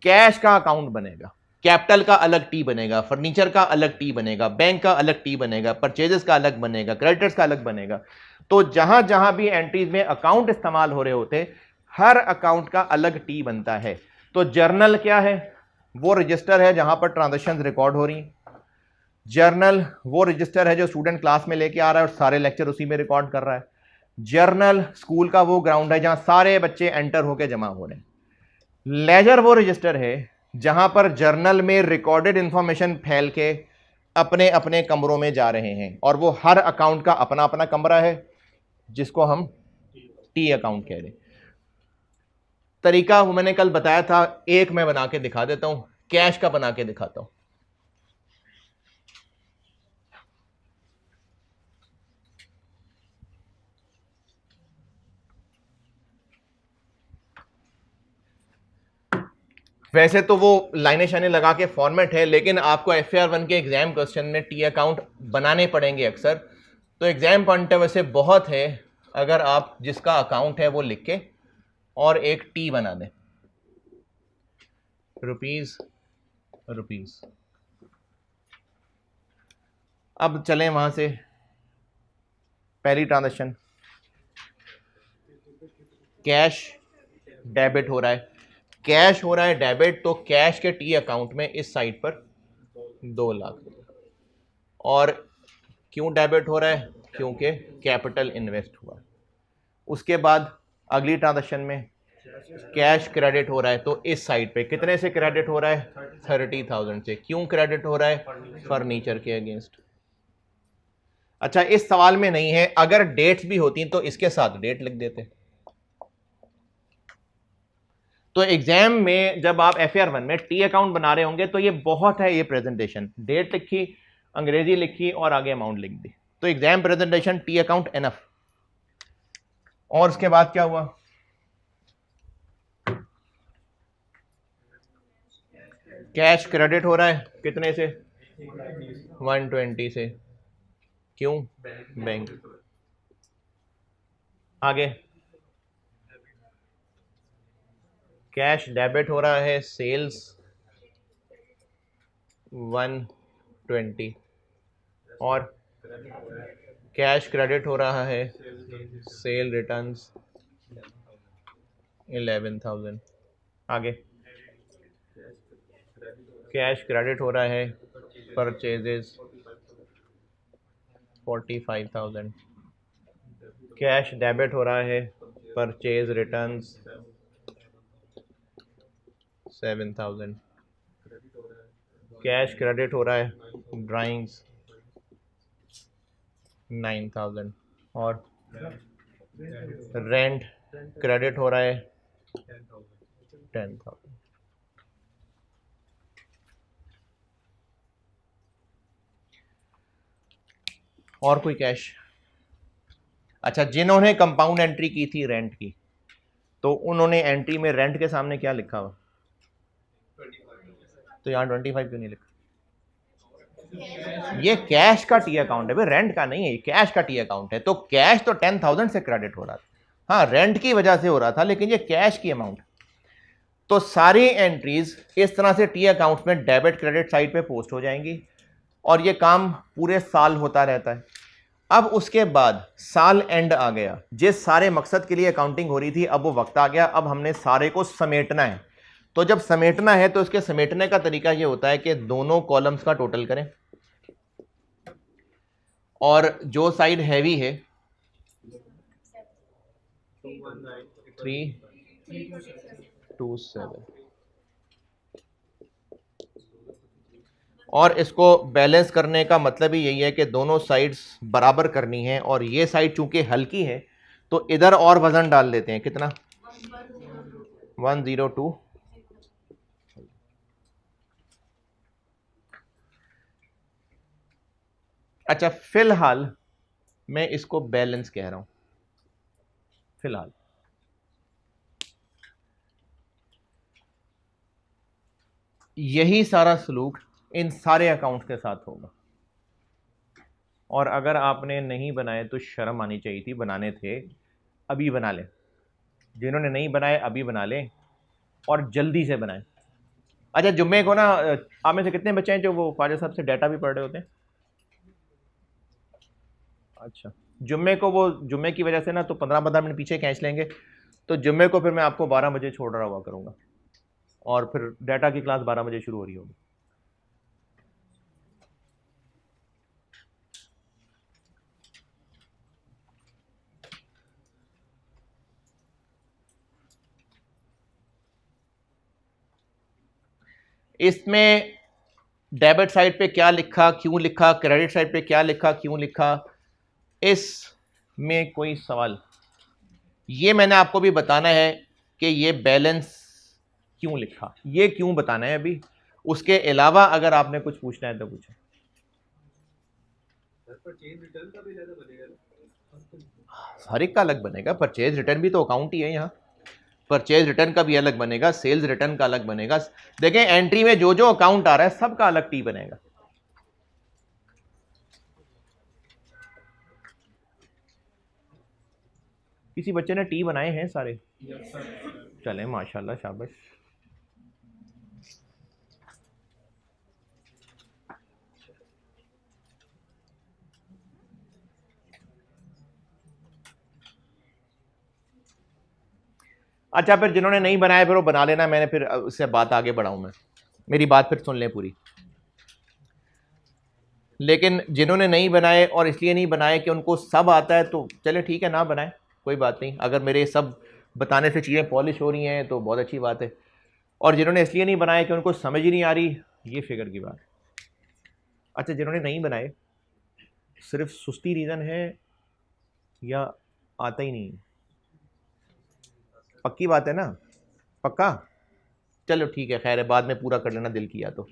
कैश का अकाउंट बनेगा। कैपिटल का अलग टी बनेगा, फर्नीचर का अलग टी बनेगा, बैंक का अलग टी बनेगा, परचेजेस का अलग बनेगा, क्रेडिटर्स का अलग बनेगा। तो जहां जहां भी एंट्रीज में अकाउंट इस्तेमाल हो रहे होते, हर अकाउंट का अलग टी बनता है। तो जर्नल क्या है? वो रजिस्टर है जहां पर ट्रांजैक्शंस रिकॉर्ड हो रही हैं। जर्नल वो रजिस्टर है जो स्टूडेंट क्लास में लेके आ रहा है और सारे लेक्चर उसी में रिकॉर्ड कर रहा है। जर्नल स्कूल का वो ग्राउंड है जहां सारे बच्चे एंटर होकर जमा हो रहे हैं। लेजर वो रजिस्टर है जहां पर जर्नल में रिकॉर्डेड इंफॉर्मेशन फैल के अपने अपने कमरों में जा रहे हैं, और वो हर अकाउंट का अपना अपना कमरा है जिसको हम टी अकाउंट कह रहे हैं। तरीका वो मैंने कल बताया था, एक मैं बना के दिखा देता हूं, कैश का बना के दिखाता हूं। वैसे तो वो लाइनें शाइनें लगा के फॉर्मेट है, लेकिन आपको FAR1 के एग्जाम क्वेश्चन में टी अकाउंट बनाने पड़ेंगे अक्सर। तो एग्जाम पॉइंट ऑफ व्यू से बहुत है अगर आप जिसका अकाउंट है वो लिख के और एक टी बना दें, रुपीज रुपीज। अब चलें वहां से, पहली ट्रांजैक्शन कैश डेबिट हो रहा है, कैश हो रहा है डेबिट, तो कैश के टी अकाउंट में इस साइड पर 2 लाख। और क्यों डेबिट हो रहा है? क्योंकि कैपिटल इन्वेस्ट हुआ। उसके बाद अगली ट्रांजैक्शन में कैश क्रेडिट हो रहा है, तो इस साइड पे कितने से क्रेडिट हो रहा है? 30,000 से। क्यों क्रेडिट हो रहा है? फर्नीचर के अगेंस्ट। अच्छा, इस सवाल में नहीं है, अगर डेट्स भी होती तो इसके साथ डेट लिख देते। तो एग्जाम में जब आप FAR1 में टी अकाउंट बना रहे होंगे तो ये बहुत है, ये प्रेजेंटेशन, डेट लिखी, अंग्रेजी लिखी और आगे अमाउंट लिख दी, तो exam presentation T account enough. और उसके बाद क्या हुआ? कैश क्रेडिट हो रहा है कितने से? 120 से। क्यों? बैंक। आगे कैश डेबिट हो रहा है सेल्स 120, और कैश क्रेडिट हो रहा है सेल रिटर्न्स 11,000। आगे कैश क्रेडिट हो रहा है परचेजेस 45,000। कैश डेबिट हो रहा है परचेज रिटर्न्स 7,000। कैश क्रेडिट हो रहा है ड्राइंग्स 9,000, और रेंट क्रेडिट हो रहा है 10,000। और कोई कैश? अच्छा, जिन्होंने कंपाउंड एंट्री की थी रेंट की, तो उन्होंने एंट्री में रेंट के सामने क्या लिखा हुआ? तो यहाँ 25 क्यों नहीं लिखा? ये कैश का टी अकाउंट है भाई, रेंट का नहीं है, ये कैश का टी अकाउंट है। तो कैश तो 10,000 से क्रेडिट हो रहा था, हाँ रेंट की वजह से हो रहा था, लेकिन ये कैश की अमाउंट। तो सारी एंट्रीज इस तरह से टी अकाउंट्स में डेबिट क्रेडिट साइड पे पोस्ट हो जाएंगी और ये काम पूरे साल होता रहता है। अब उसके बाद साल एंड आ गया, जिस सारे मकसद के लिए अकाउंटिंग हो रही थी अब वो वक्त आ गया, अब हमने सारे को समेटना है। तो जब समेटना है तो इसके समेटने का तरीका ये होता है कि दोनों कॉलम्स का टोटल करें और जो साइड हैवी है 327 और इसको बैलेंस करने का मतलब ही यही है कि दोनों साइड्स बराबर करनी है और ये साइड चूंकि हल्की है तो इधर और वजन डाल देते हैं। कितना 102। अच्छा फिलहाल मैं इसको बैलेंस कह रहा हूं फिलहाल। यही सारा सलूक इन सारे अकाउंट्स के साथ होगा और अगर आपने नहीं बनाए तो शर्म आनी चाहिए थी, बनाने थे अभी बना लें। जिन्होंने नहीं बनाए अभी बना लें और जल्दी से बनाएं। अच्छा जुम्मे को ना आप में से कितने बच्चे हैं जो वो ख्वाजा साहब से डाटा भी पढ़ रहे होते हैं? अच्छा जुम्मे को वो जुम्मे की वजह से ना तो 15-15 मिनट पीछे खींच लेंगे, तो जुम्मे को फिर मैं आपको 12 बजे छोड़ रहा हुआ करूँगा और फिर डाटा की क्लास 12 बजे शुरू हो रही होगी। इसमें डेबिट साइड पे क्या लिखा क्यों लिखा, क्रेडिट साइड पे क्या लिखा क्यों लिखा, इसमें कोई सवाल? ये मैंने आपको भी बताना है कि ये बैलेंस क्यों लिखा, ये क्यों बताना है अभी। उसके अलावा अगर आपने कुछ पूछना है तो पूछें। हर एक का अलग बनेगा, परचेज रिटर्न भी तो अकाउंट ही है यहाँ। परचेज रिटर्न का भी अलग बनेगा, सेल्स रिटर्न का अलग बनेगा। देखें एंट्री में जो जो अकाउंट आ रहा है सबका अलग टी बनेगा। किसी बच्चे ने टी बनाए हैं सारे? चलें माशाल्लाह शाबाश। अच्छा फिर जिन्होंने नहीं बनाया फिर वो बना लेना, मैंने फिर उससे बात आगे बढ़ाऊं मैं, मेरी बात फिर सुन लें पूरी। लेकिन जिन्होंने नहीं बनाए और इसलिए नहीं बनाए कि उनको सब आता है तो चले ठीक है ना बनाए, कोई बात नहीं। अगर मेरे सब बताने से चीज़ें पॉलिश हो रही हैं तो बहुत अच्छी बात है। और जिन्होंने इसलिए नहीं बनाए कि उनको समझ ही नहीं आ रही, ये फिक्र की बात। अच्छा जिन्होंने नहीं बनाए सिर्फ सुस्ती रीज़न है या आता ही नहीं? पक्की बात है ना? पक्का? चलो ठीक है, खैर है, बाद में पूरा कर लेना दिल किया तो।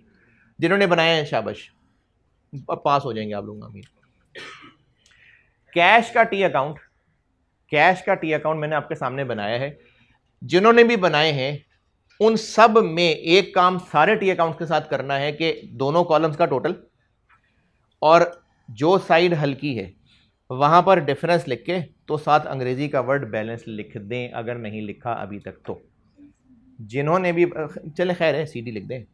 जिन्होंने बनाए हैं शाबाश, अब पास हो जाएंगे आप लोग, आमीन। कैश का टी अकाउंट, कैश का टी अकाउंट मैंने आपके सामने बनाया है। जिन्होंने भी बनाए हैं उन सब में एक काम सारे टी अकाउंट के साथ करना है कि दोनों कॉलम्स का टोटल और जो साइड हल्की है वहां पर डिफरेंस लिख के तो साथ अंग्रेजी का वर्ड बैलेंस लिख दें, अगर नहीं लिखा अभी तक तो। जिन्होंने भी चले खैर है सीडी लिख दें।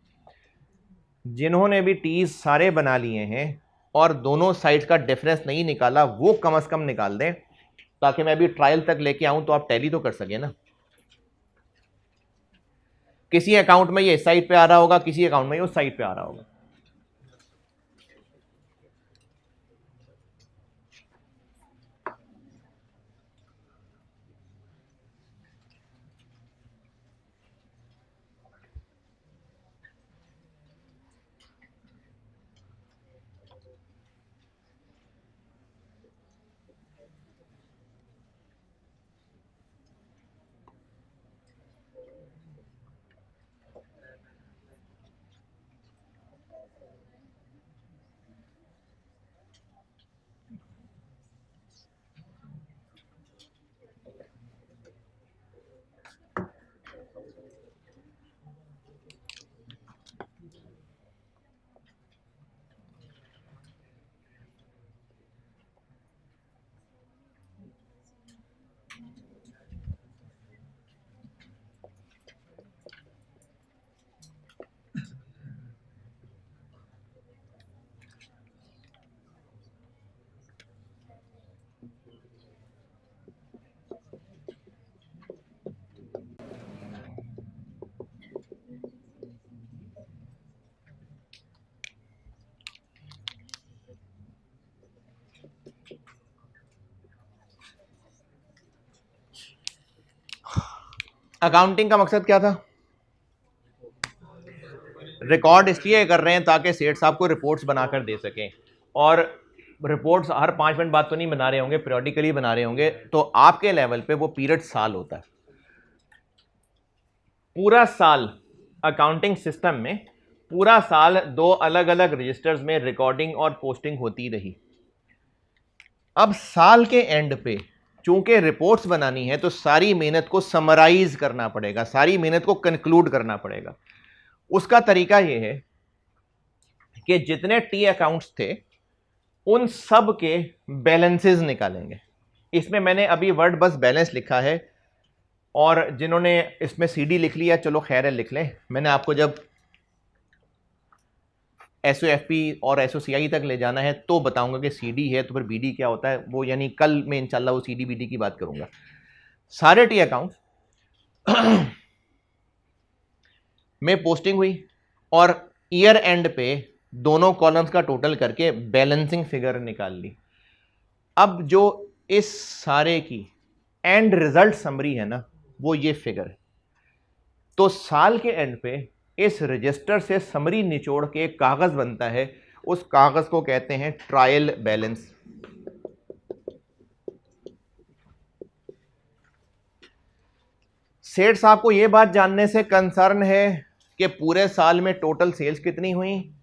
जिन्होंने भी टीज सारे बना लिए हैं और दोनों साइड्स का डिफरेंस नहीं निकाला वो कम से कम निकाल दें, ताकि मैं अभी ट्रायल तक लेके आऊं तो आप टैली तो कर सके ना। किसी अकाउंट में ये इस साइड पे आ रहा होगा, किसी अकाउंट में ये उस साइड पे आ रहा होगा। अकाउंटिंग का मकसद क्या था? रिकॉर्ड इसलिए कर रहे हैं ताकि सेठ साहब को रिपोर्ट्स बनाकर दे सकें, और रिपोर्ट्स हर 5 मिनट बाद तो नहीं बना रहे होंगे, पीरियडिकली बना रहे होंगे, तो आपके लेवल पे वो पीरियड साल होता है। पूरा साल अकाउंटिंग सिस्टम में पूरा साल 2 अलग अलग रजिस्टर्स में रिकॉर्डिंग और पोस्टिंग होती रही। अब साल के एंड पे चूंकि रिपोर्ट्स बनानी है तो सारी मेहनत को समराइज करना पड़ेगा, सारी मेहनत को कंक्लूड करना पड़ेगा। उसका तरीका यह है कि जितने टी अकाउंट्स थे उन सब के बैलेंसेस निकालेंगे। इसमें मैंने अभी वर्ड बस बैलेंस लिखा है, और जिन्होंने इसमें सीडी लिख लिया चलो खैर है, लिख लें। मैंने आपको जब एसओएफपी और एसओसीआई तक ले जाना है तो बताऊंगा कि सीडी है तो फिर बीडी क्या होता है, वो यानी कल मैं इंशाल्लाह वो सीडी बीडी की बात करूंगा। सारे टी अकाउंट में पोस्टिंग हुई और ईयर एंड पे दोनों कॉलम्स का टोटल करके बैलेंसिंग फिगर निकाल ली। अब जो इस सारे की एंड रिजल्ट समरी है ना, वो ये फिगर है। तो साल के एंड पे इस रजिस्टर से समरी निचोड़ के एक कागज बनता है, उस कागज को कहते हैं ट्रायल बैलेंस। सेठ साहब को यह बात जानने से कंसर्न है कि पूरे साल में टोटल सेल्स कितनी हुई,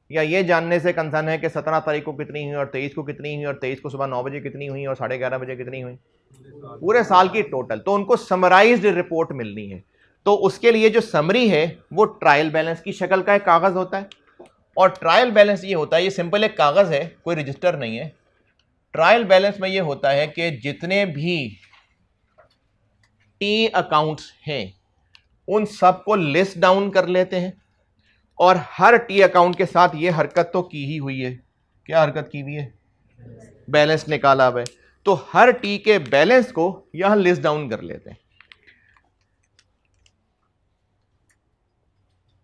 या ये जानने से कंसर्न है कि 17 तारीख को कितनी हुई और 23 को कितनी हुई और 23 को सुबह 9 बजे कितनी हुई और 11:30 बजे कितनी हुई, पूरे साल की टोटल। तो उनको समराइज्ड रिपोर्ट मिलनी है, तो उसके लिए जो समरी है वो ट्रायल बैलेंस की शक्ल का एक कागज होता है। और ट्रायल बैलेंस ये होता है, ये सिंपल एक कागज है, कोई रजिस्टर नहीं है। ट्रायल बैलेंस में ये होता है कि जितने भी टी अकाउंट्स हैं उन सबको लिस्ट डाउन कर लेते हैं, और हर टी अकाउंट के साथ ये हरकत तो की ही हुई है। क्या हरकत की हुई है? बैलेंस निकाला हुआ है, तो हर टी के बैलेंस को यहां लिस्ट डाउन कर लेते हैं।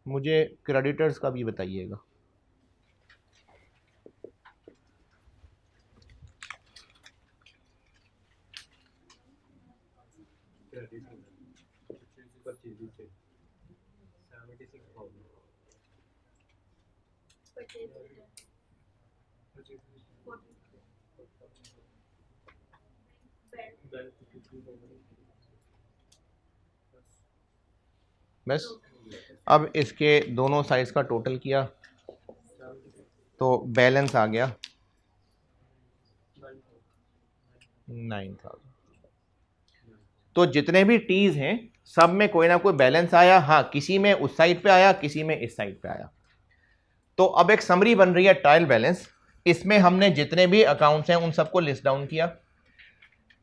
मुझे क्रेडिटर्स का भी बताइएगा। बस अब इसके दोनों साइड्स का टोटल किया तो बैलेंस आ गया 9,000। तो जितने भी टीज हैं सब में कोई ना कोई बैलेंस आया। हाँ, किसी में उस साइड पे आया, किसी में इस साइड पे आया। तो अब एक समरी बन रही है ट्रायल बैलेंस। इसमें हमने जितने भी अकाउंट्स हैं उन सबको लिस्ट डाउन किया।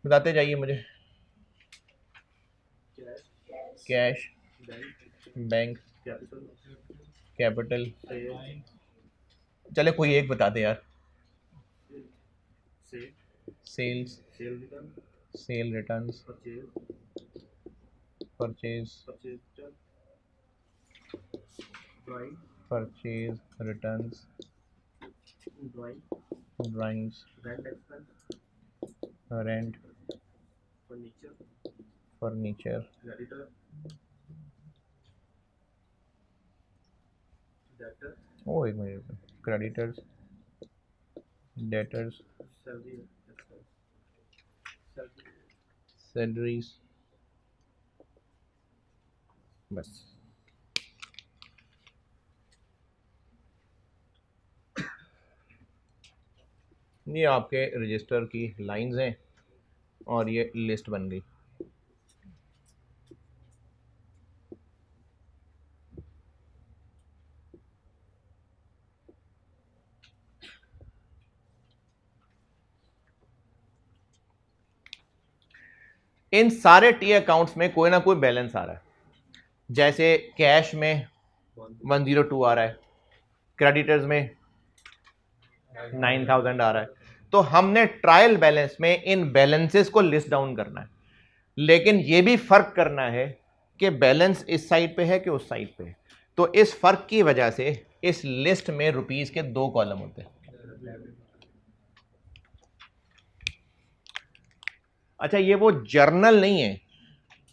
बताते जाइए मुझे। कैश, बैंक, कैपिटल, चले कोई एक बता दे यार। Sales, sale returns, purchase, purchase returns, drawings, rent, furniture, oh एक मिनट, क्रेडिटर्स, डेटर्स, सैलरीज, बस। ये आपके रजिस्टर की लाइंस हैं और ये लिस्ट बन गई। इन सारे टी अकाउंट्स में कोई ना कोई बैलेंस आ रहा है। जैसे कैश में 102 आ रहा है, क्रेडिटर्स में 9,000 आ रहा है। तो हमने ट्रायल बैलेंस में इन बैलेंसेस को लिस्ट डाउन करना है, लेकिन यह भी फर्क करना है कि बैलेंस इस साइड पे है कि उस साइड पे है। तो इस फर्क की वजह से इस लिस्ट में रुपीस के 2 कॉलम होते हैं। अच्छा, ये वो जर्नल नहीं है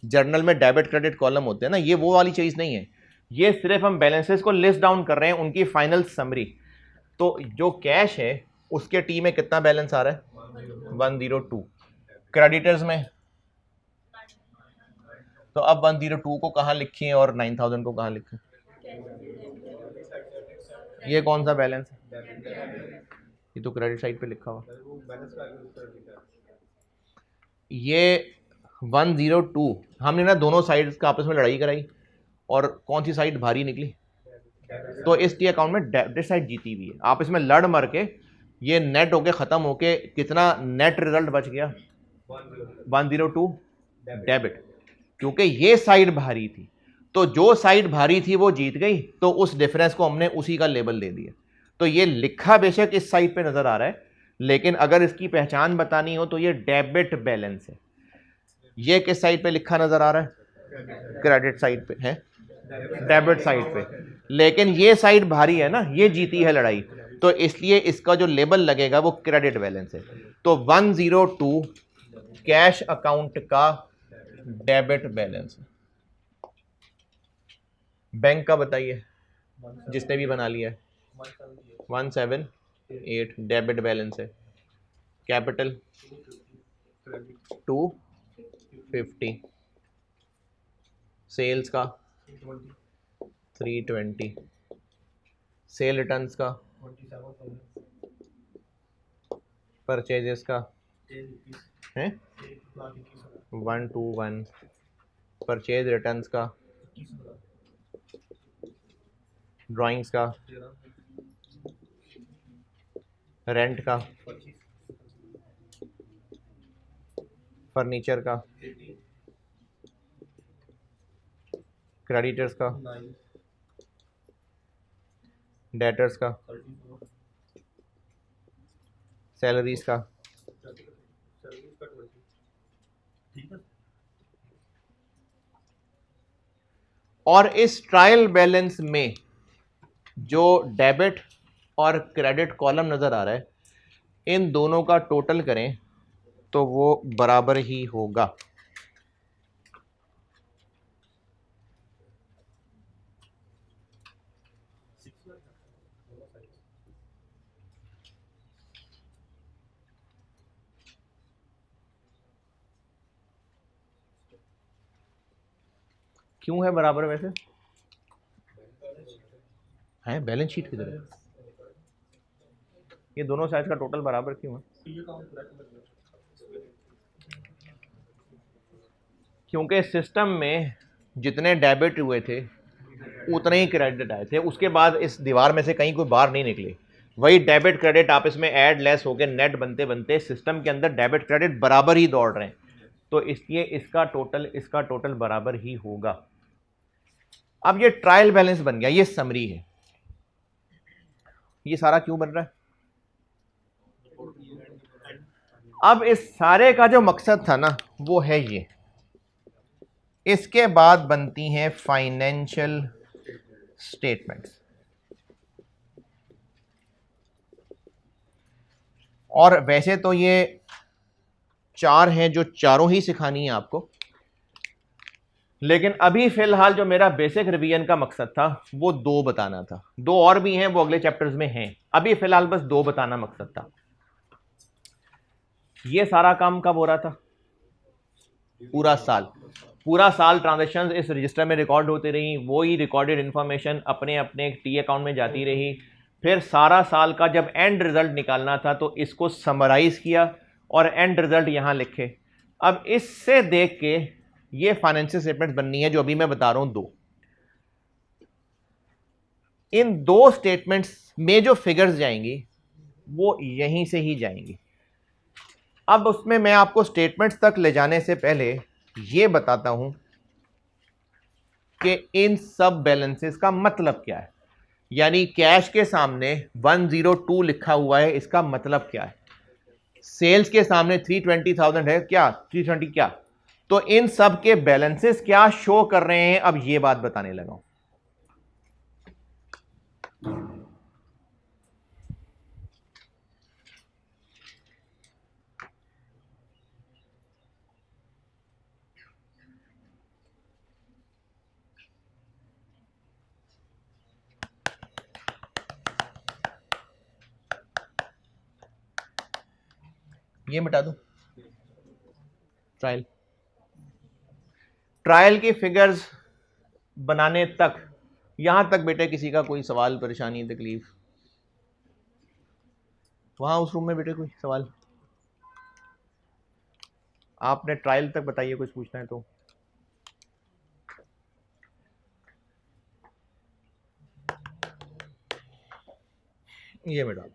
जर्नल में डेबिट क्रेडिट कॉलम होते हैं ना, ये वो वाली चीज नहीं है, ये सिर्फ हम बैलेंसेस को लिस्ट डाउन कर रहे हैं, उनकी फाइनल समरी। तो जो कैश है उसके टी में कितना बैलेंस आ रहा है 102, क्रेडिटर्स में, तो अब 102 को कहाँ लिखें और 9000 को कहाँ लिखें? ये कौन सा बैलेंस है? ये तो क्रेडिट साइड पे लिखा हुआ। ये 102 हमने ना दोनों साइड का आपस में लड़ाई कराई और कौन सी साइड भारी निकली, तो इस टी अकाउंट में डेबिट साइड जीती हुई है। आप इसमें लड़ मर के ये नेट होके खत्म होके कितना नेट रिजल्ट बच गया 102 डेबिट, क्योंकि ये साइड भारी थी, तो जो साइड भारी थी वो जीत गई, तो उस डिफरेंस को हमने उसी का लेबल दे दिया। तो ये लिखा बेशक इस साइड पे नजर आ रहा है, लेकिन अगर इसकी पहचान बतानी हो तो ये डेबिट बैलेंस है। ये किस साइड पे लिखा नजर आ रहा है? क्रेडिट साइड पे है, डेबिट साइड पे, लेकिन ये साइड भारी है ना, ये जीती है लड़ाई, तो इसलिए इसका जो लेबल लगेगा वो क्रेडिट बैलेंस है। तो 102 कैश अकाउंट का डेबिट बैलेंस है। बैंक का बताइए, जिसने भी बना लिया है 178 डेबिट बैलेंस है, कैपिटल 250, सेल्स का 320, सेल रिटर्न्स का, परचेजेस का है 121, परचेज रिटर्न्स का, ड्राइंग्स का, रेंट का, फर्नीचर का, क्रेडिटर्स का, डेटर्स का, सैलरीज का, और इस ट्रायल बैलेंस में जो डेबिट और क्रेडिट कॉलम नजर आ रहा है, इन दोनों का टोटल करें तो वो बराबर ही होगा। क्यों है बराबर? वैसे है बैलेंस शीट की तरह, ये दोनों साइज का टोटल बराबर क्यों है? क्योंकि सिस्टम में जितने डेबिट हुए थे उतने ही क्रेडिट आए थे, उसके बाद इस दीवार में से कहीं कोई बाहर नहीं निकले, वही डेबिट क्रेडिट आप इसमें ऐड लेस होकर नेट बनते बनते सिस्टम के अंदर डेबिट क्रेडिट बराबर ही दौड़ रहे हैं, तो इसलिए इसका टोटल बराबर ही होगा। अब ये ट्रायल बैलेंस बन गया, ये समरी है। ये सारा क्यों बन रहा है? अब इस सारे का जो मकसद था ना वो है ये, इसके बाद बनती हैं फाइनेंशियल स्टेटमेंट्स, और वैसे तो ये 4 हैं जो चारों ही सिखानी है आपको, लेकिन अभी फिलहाल जो मेरा बेसिक रिवीजन का मकसद था वो 2 बताना था। 2 और भी हैं, वो अगले चैप्टर्स में हैं, अभी फिलहाल बस 2 बताना मकसद था। ये सारा काम कब हो रहा था? पूरा साल ट्रांजैक्शंस इस रजिस्टर में रिकॉर्ड होती रही, वो ही रिकॉर्डेड इंफॉर्मेशन अपने अपने टी अकाउंट में जाती रही। फिर सारा साल का जब एंड रिजल्ट निकालना था तो इसको समराइज किया और एंड रिजल्ट यहां लिखे। अब इससे देख के ये फाइनेंशियल स्टेटमेंट बननी है जो अभी मैं बता रहा हूं 2। इन 2 स्टेटमेंट्स में जो फिगर्स जाएंगी वो यहीं से ही जाएंगी। अब उसमें मैं आपको स्टेटमेंट्स तक ले जाने से पहले ये बताता हूं कि इन सब बैलेंसेस का मतलब क्या है, यानी कैश के सामने 102 लिखा हुआ है, इसका मतलब क्या है? सेल्स के सामने 320,000 है, क्या 320 क्या? तो इन सब के बैलेंसेस क्या शो कर रहे हैं, अब ये बात बताने लगा हूं। ये मिटा दूं, ट्रायल, ट्रायल की फिगर्स बनाने तक, यहां तक बेटे किसी का कोई सवाल, परेशानी, तकलीफ? वहां उस रूम में बेटे कोई सवाल? आपने ट्रायल तक बताइए, कुछ पूछना है तो। ये मिटा दो।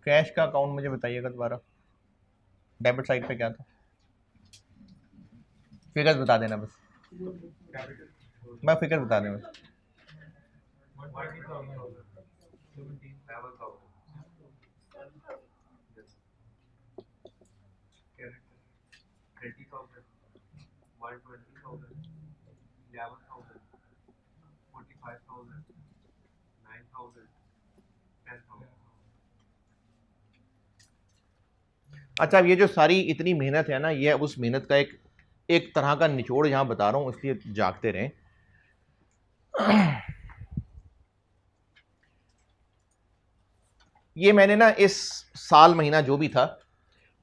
कैश का अकाउंट मुझे बताइएगा दोबारा, डेबिट साइड पे क्या था? फिगर्स बता देना बस, मैं फिगर बता दें बस। अच्छा, अब ये जो सारी इतनी मेहनत है ना, ये उस मेहनत का एक एक तरह का निचोड़ यहाँ बता रहा हूँ, इसलिए जागते रहें। ये मैंने ना इस साल महीना जो भी था,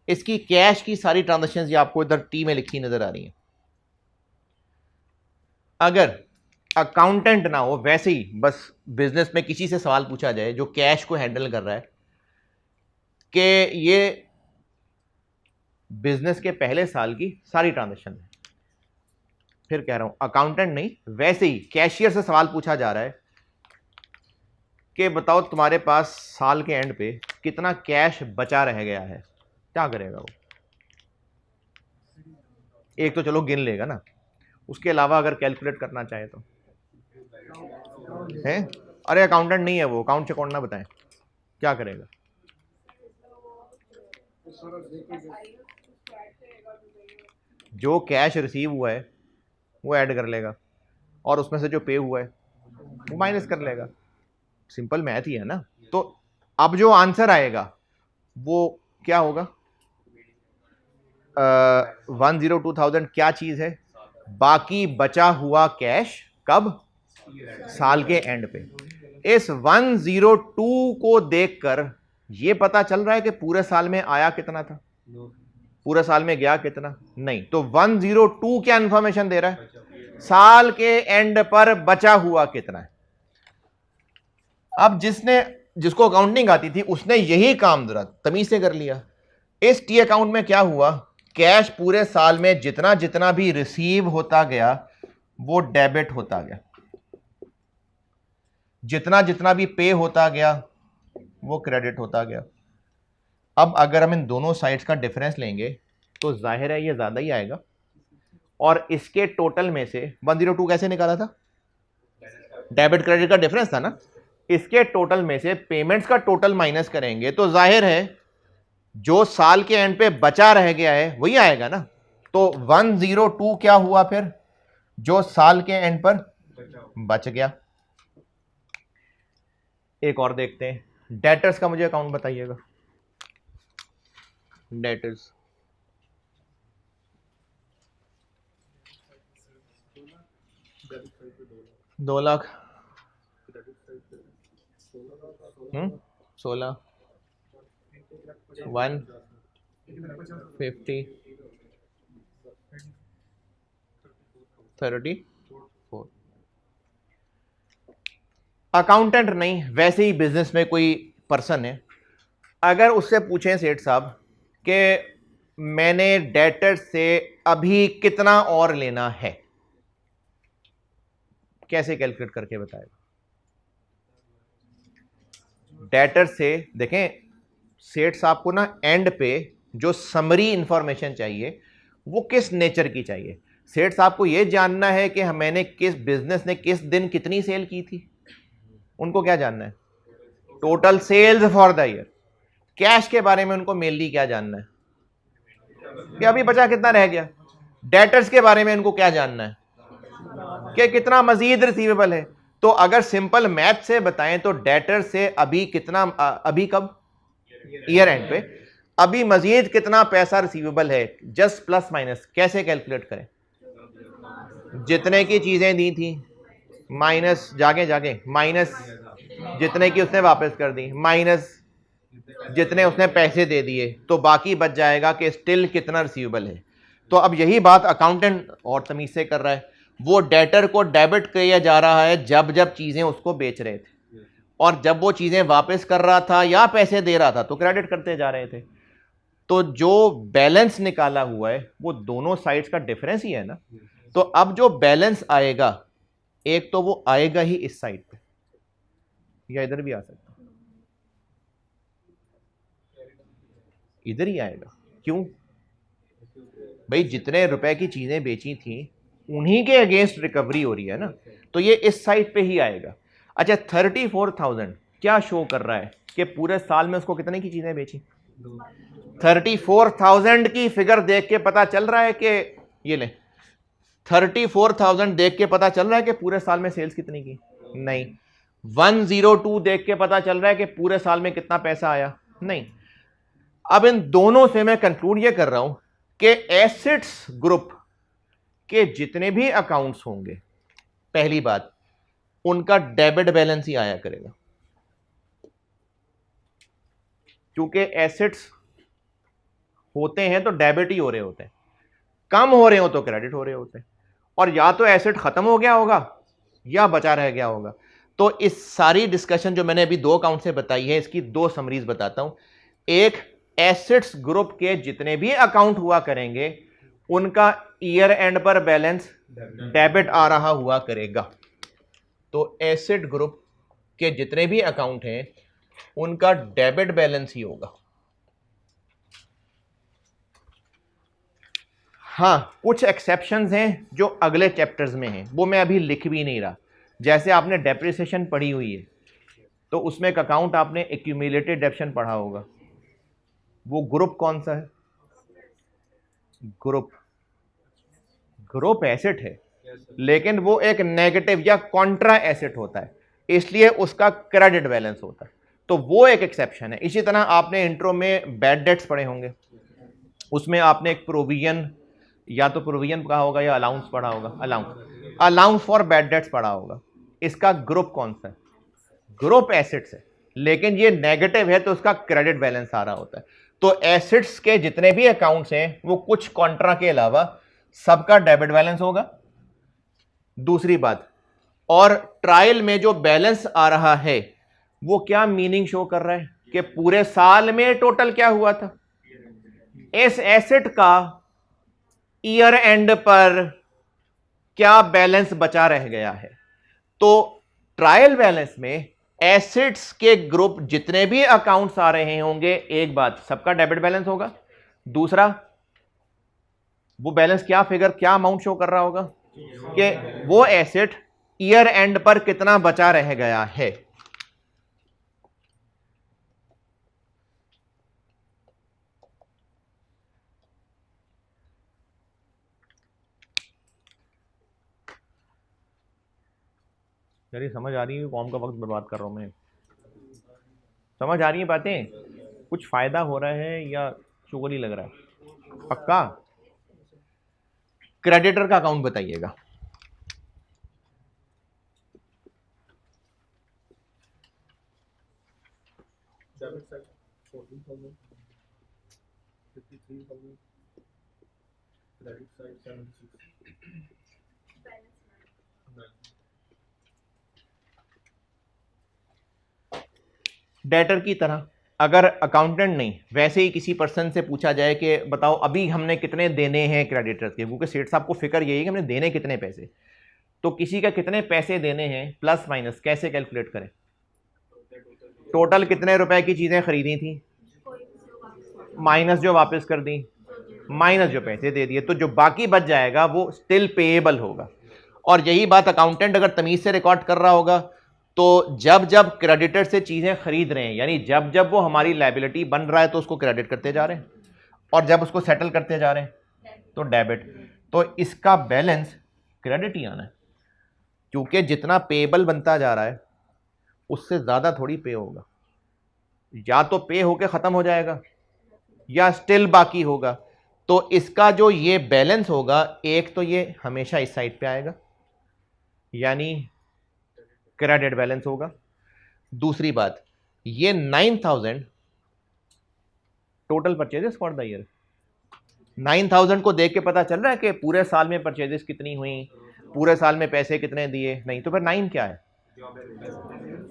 इसकी कैश की सारी ट्रांजेक्शन ये आपको इधर टी में लिखी नजर आ रही हैं। अगर अकाउंटेंट ना हो, वैसे ही बस बिजनेस में किसी से सवाल पूछा जाए जो कैश को हैंडल कर रहा है, कि ये बिजनेस के पहले साल की सारी ट्रांजेक्शन है, फिर कह रहा हूं अकाउंटेंट नहीं, वैसे ही कैशियर से सवाल पूछा जा रहा है कि बताओ तुम्हारे पास साल के एंड पे कितना कैश बचा रह गया है, क्या करेगा वो? एक तो चलो गिन लेगा ना, उसके अलावा अगर कैलकुलेट करना चाहे तो है। अरे अकाउंटेंट नहीं है वो, अकाउंट अकाउंट ना बताएं, क्या करेगा? जो कैश रिसीव हुआ है वो ऐड कर लेगा, और उसमें से जो पे हुआ है वो माइनस कर लेगा। सिंपल मैथ ही है ना। तो अब जो आंसर आएगा वो क्या होगा? 102,000 क्या चीज है? बाकी बचा हुआ कैश, कब? साल के एंड पे। इस 102 को देखकर ये पता चल रहा है कि पूरे साल में आया कितना था, पूरे साल में गया कितना? नहीं। तो 102 क्या इंफॉर्मेशन दे रहा है? साल के एंड पर बचा हुआ कितना है। अब जिसको अकाउंटिंग आती थी उसने यही काम जरा तमीज से कर लिया। इस टी अकाउंट में क्या हुआ? कैश पूरे साल में जितना जितना भी रिसीव होता गया वो डेबिट होता गया, जितना जितना भी पे होता गया वो क्रेडिट होता गया। अब अगर हम इन दोनों साइड्स का डिफरेंस लेंगे तो जाहिर है ये ज्यादा ही आएगा, और इसके टोटल में से 102 कैसे निकाला था? डेबिट क्रेडिट का डिफरेंस था ना। इसके टोटल में से पेमेंट्स का टोटल माइनस करेंगे तो जाहिर है जो साल के एंड पे बचा रह गया है वही आएगा ना। तो 102 क्या हुआ फिर? जो साल के एंड पर बच गया। एक और देखते हैं, डेटर्स का मुझे अकाउंट बताइएगा। डेटर्स 2 लाख, 16 150 34। अकाउंटेंट नहीं, वैसे ही बिजनेस में कोई पर्सन है, अगर उससे पूछें सेठ साहब कि मैंने डेटर से अभी कितना और लेना है, कैसे कैलकुलेट करके बताएगा? डेटर से देखें, सेठ साहब को ना एंड पे जो समरी इंफॉर्मेशन चाहिए वो किस नेचर की चाहिए? सेठ साहब को यह जानना है कि मैंने किस बिजनेस ने किस दिन कितनी सेल की थी, उनको क्या जानना है? Total sales for the year. Cash के बारे में उनको मेनली क्या जानना है कि अभी बचा कितना रह गया। डेटर्स के बारे में उनको क्या जानना है कि कितना मजीद रिसीवेबल है। तो अगर सिंपल मैथ से बताएं तो डेटर से अभी कितना, अभी कब, ईयर एंड पे अभी मजीद कितना पैसा रिसीवेबल है, जस्ट प्लस माइनस कैसे कैलकुलेट करें? जितने की चीजें दी थी माइनस जाके जाके माइनस जितने की उसने वापस कर दी माइनस जितने उसने पैसे दे दिए, तो बाकी बच जाएगा कि स्टिल कितना रिसीवेबल है। तो अब यही बात अकाउंटेंट और तमीज से कर रहा है, वो डेटर को डेबिट किया जा रहा है जब जब चीजें उसको बेच रहे थे, और जब वो चीजें वापस कर रहा था या पैसे दे रहा था तो क्रेडिट करते जा रहे थे। तो जो बैलेंस निकाला हुआ है वो दोनों साइड्स का डिफरेंस ही है ना। तो अब जो बैलेंस आएगा, एक तो वो आएगा ही इस साइड पे, या इधर भी आ सकता, इधर ही आएगा। क्यों भाई? जितने रुपए की चीजें बेची थी उन्हीं के अगेंस्ट रिकवरी हो रही है ना, तो ये इस साइड पे ही आएगा। अच्छा, 34,000 क्या शो कर रहा है कि पूरे साल में उसको कितने की चीजें बेची? 34,000 की फिगर देख के पता चल रहा है कि, ये ले, 34,000 देख के पता चल रहा है कि पूरे साल में सेल्स कितनी की? नहीं। 102 देख के पता चल रहा है कि पूरे साल में कितना पैसा आया? नहीं। अब इन दोनों से मैं कंक्लूड ये कर रहा हूं कि एसेट्स ग्रुप के जितने भी अकाउंट्स होंगे, पहली बात, उनका डेबिट बैलेंस ही आया करेगा, क्योंकि एसेट्स होते हैं तो डेबिट ही हो रहे होते हैं, कम हो रहे हो तो क्रेडिट हो रहे होते हैं, और या तो एसेट खत्म हो गया होगा या बचा रह गया होगा। तो इस सारी डिस्कशन जो मैंने अभी दो अकाउंट से बताई है, इसकी दो समरीज बताता हूं। एक, एसेट्स ग्रुप के जितने भी अकाउंट हुआ करेंगे उनका ईयर एंड पर बैलेंस डेबिट आ रहा हुआ करेगा। तो एसेट ग्रुप के जितने भी अकाउंट हैं उनका डेबिट बैलेंस ही होगा। हाँ, कुछ एक्सेप्शंस हैं जो अगले चैप्टर्स में हैं, वो मैं अभी लिख भी नहीं रहा। जैसे आपने डेप्रिसिएशन पढ़ी हुई है, तो उसमें एक अकाउंट आपने एक्यूमुलेटेड डेप्शन पढ़ा होगा, वो ग्रुप कौन सा है? ग्रुप, ग्रुप एसेट है, लेकिन वो एक नेगेटिव या कॉन्ट्रा एसेट होता है, इसलिए उसका क्रेडिट बैलेंस होता है। तो वो एक एक्सेप्शन है। इसी तरह आपने इंट्रो में बैड डेट्स पढ़े होंगे, उसमें आपने एक प्रोविजन, या तो प्रोविजन पढ़ा होगा या अलाउंस पढ़ा होगा, अलाउंस फॉर बैड डेट्स पढ़ा होगा। इसका ग्रुप कौन सा है? ग्रुप एसेट्स है, लेकिन ये नेगेटिव है तो उसका क्रेडिट बैलेंस आ रहा होता है। तो एसेट्स के जितने भी अकाउंट्स हैं वो कुछ कॉन्ट्रा के अलावा सबका डेबिट बैलेंस होगा। दूसरी बात, और ट्रायल में जो बैलेंस आ रहा है वो क्या मीनिंग शो कर रहा है कि पूरे साल में टोटल क्या हुआ था, इस एसेट का ईयर एंड पर क्या बैलेंस बचा रह गया है। तो ट्रायल बैलेंस में एसेट्स के ग्रुप जितने भी अकाउंट्स आ रहे होंगे, एक बात, सबका डेबिट बैलेंस होगा। दूसरा, वो बैलेंस क्या फिगर, क्या अमाउंट शो कर रहा होगा कि वो एसेट ईयर एंड पर कितना बचा रह गया है। यार समझ आ रही है कौन का वक्त बर्बाद कर रहा हूं मैं? समझ आ रही है बातें? कुछ फायदा हो रहा है या चुगली लग रहा है? पक्का? क्रेडिटर का अकाउंट बताइएगा। Debit side 14,000, 53,000, credit side 76, debtor की तरह अगर अकाउंटेंट नहीं वैसे ही किसी पर्सन से पूछा जाए कि बताओ अभी हमने कितने देने हैं क्रेडिटर्स के, क्योंकि सेठ साहब को फिक्र यही है कि हमने देने कितने पैसे, तो किसी का कितने पैसे देने हैं प्लस माइनस कैसे कैलकुलेट करें? टोटल कितने रुपए की चीजें खरीदी थी माइनस जो वापस कर दी माइनस जो पैसे दे दिए, तो जो बाकी बच जाएगा वो स्टिल पेएबल होगा। और यही बात अकाउंटेंट अगर तमीज से रिकॉर्ड कर रहा होगा तो जब जब क्रेडिटर से चीजें खरीद रहे हैं, यानी जब जब वो हमारी लायबिलिटी बन रहा है तो उसको क्रेडिट करते जा रहे हैं, और जब उसको सेटल करते जा रहे हैं तो डेबिट, तो इसका बैलेंस क्रेडिट ही आना है, क्योंकि जितना पेएबल बनता जा रहा है उससे ज्यादा थोड़ी पे होगा, या तो पे होके खत्म हो जाएगा या स्टिल बाकी होगा। तो इसका जो ये बैलेंस होगा, एक तो ये हमेशा इस साइड पे आएगा यानी क्रेडिट बैलेंस होगा। दूसरी बात, ये 9,000 total purchases for the year, 9,000 को देख के पता चल रहा है कि पूरे साल में परचेजेस कितनी हुई, पूरे साल में पैसे कितने दिए, नहीं, तो फिर 9 क्या है?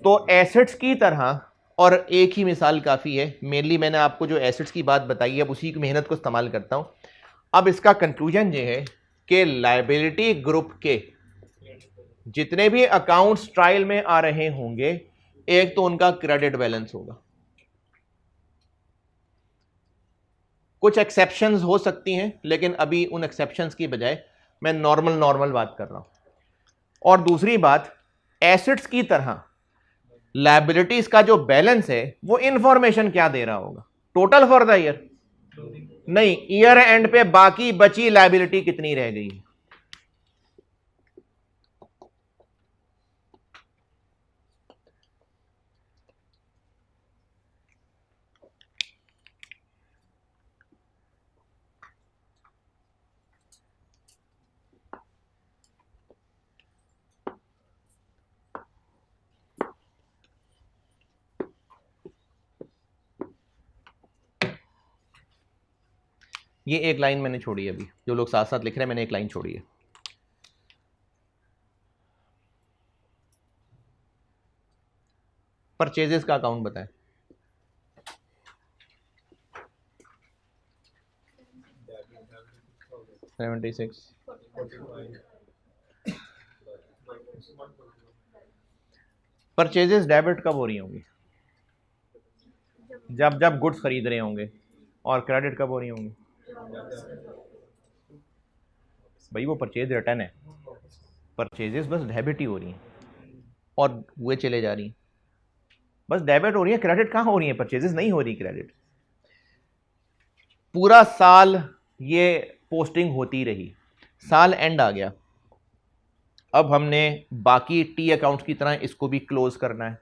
तो एसेट्स की तरह, और एक ही मिसाल काफ़ी है, मेनली मैंने आपको जो एसेट्स की बात बताई है अब उसी की मेहनत को इस्तेमाल करता हूं। अब इसका कंक्लूजन ये है कि लायबिलिटी ग्रुप के जितने भी अकाउंट्स ट्रायल में आ रहे होंगे, एक तो उनका क्रेडिट बैलेंस होगा, कुछ एक्सेप्शंस हो सकती हैं लेकिन अभी उन एक्सेप्शंस की बजाय मैं नॉर्मल बात कर रहा हूं। और दूसरी बात, एसेट्स की तरह लायबिलिटीज का जो बैलेंस है वो इंफॉर्मेशन क्या दे रहा होगा? टोटल फॉर द ईयर नहीं, ईयर एंड पे बाकी बची लायबिलिटी कितनी रह गई है। ये एक लाइन मैंने छोड़ी है, अभी जो लोग साथ साथ लिख रहे हैं मैंने एक लाइन छोड़ी है। परचेजेस का अकाउंट बताएं। 76 परचेजेस डेबिट कब हो रही होंगी? जब जब गुड्स खरीद रहे होंगे। और क्रेडिट कब हो रही होंगी? भाई वो परचेज रिटर्न है, परचेजेस बस डेबिट ही हो रही हैं और हुए चले जा रही हैं, बस डेबिट हो रही है, क्रेडिट कहाँ हो रही है? परचेजेस नहीं हो रही क्रेडिट। पूरा साल ये पोस्टिंग होती रही, साल एंड आ गया, अब हमने बाकी टी अकाउंट्स की तरह इसको भी क्लोज करना है,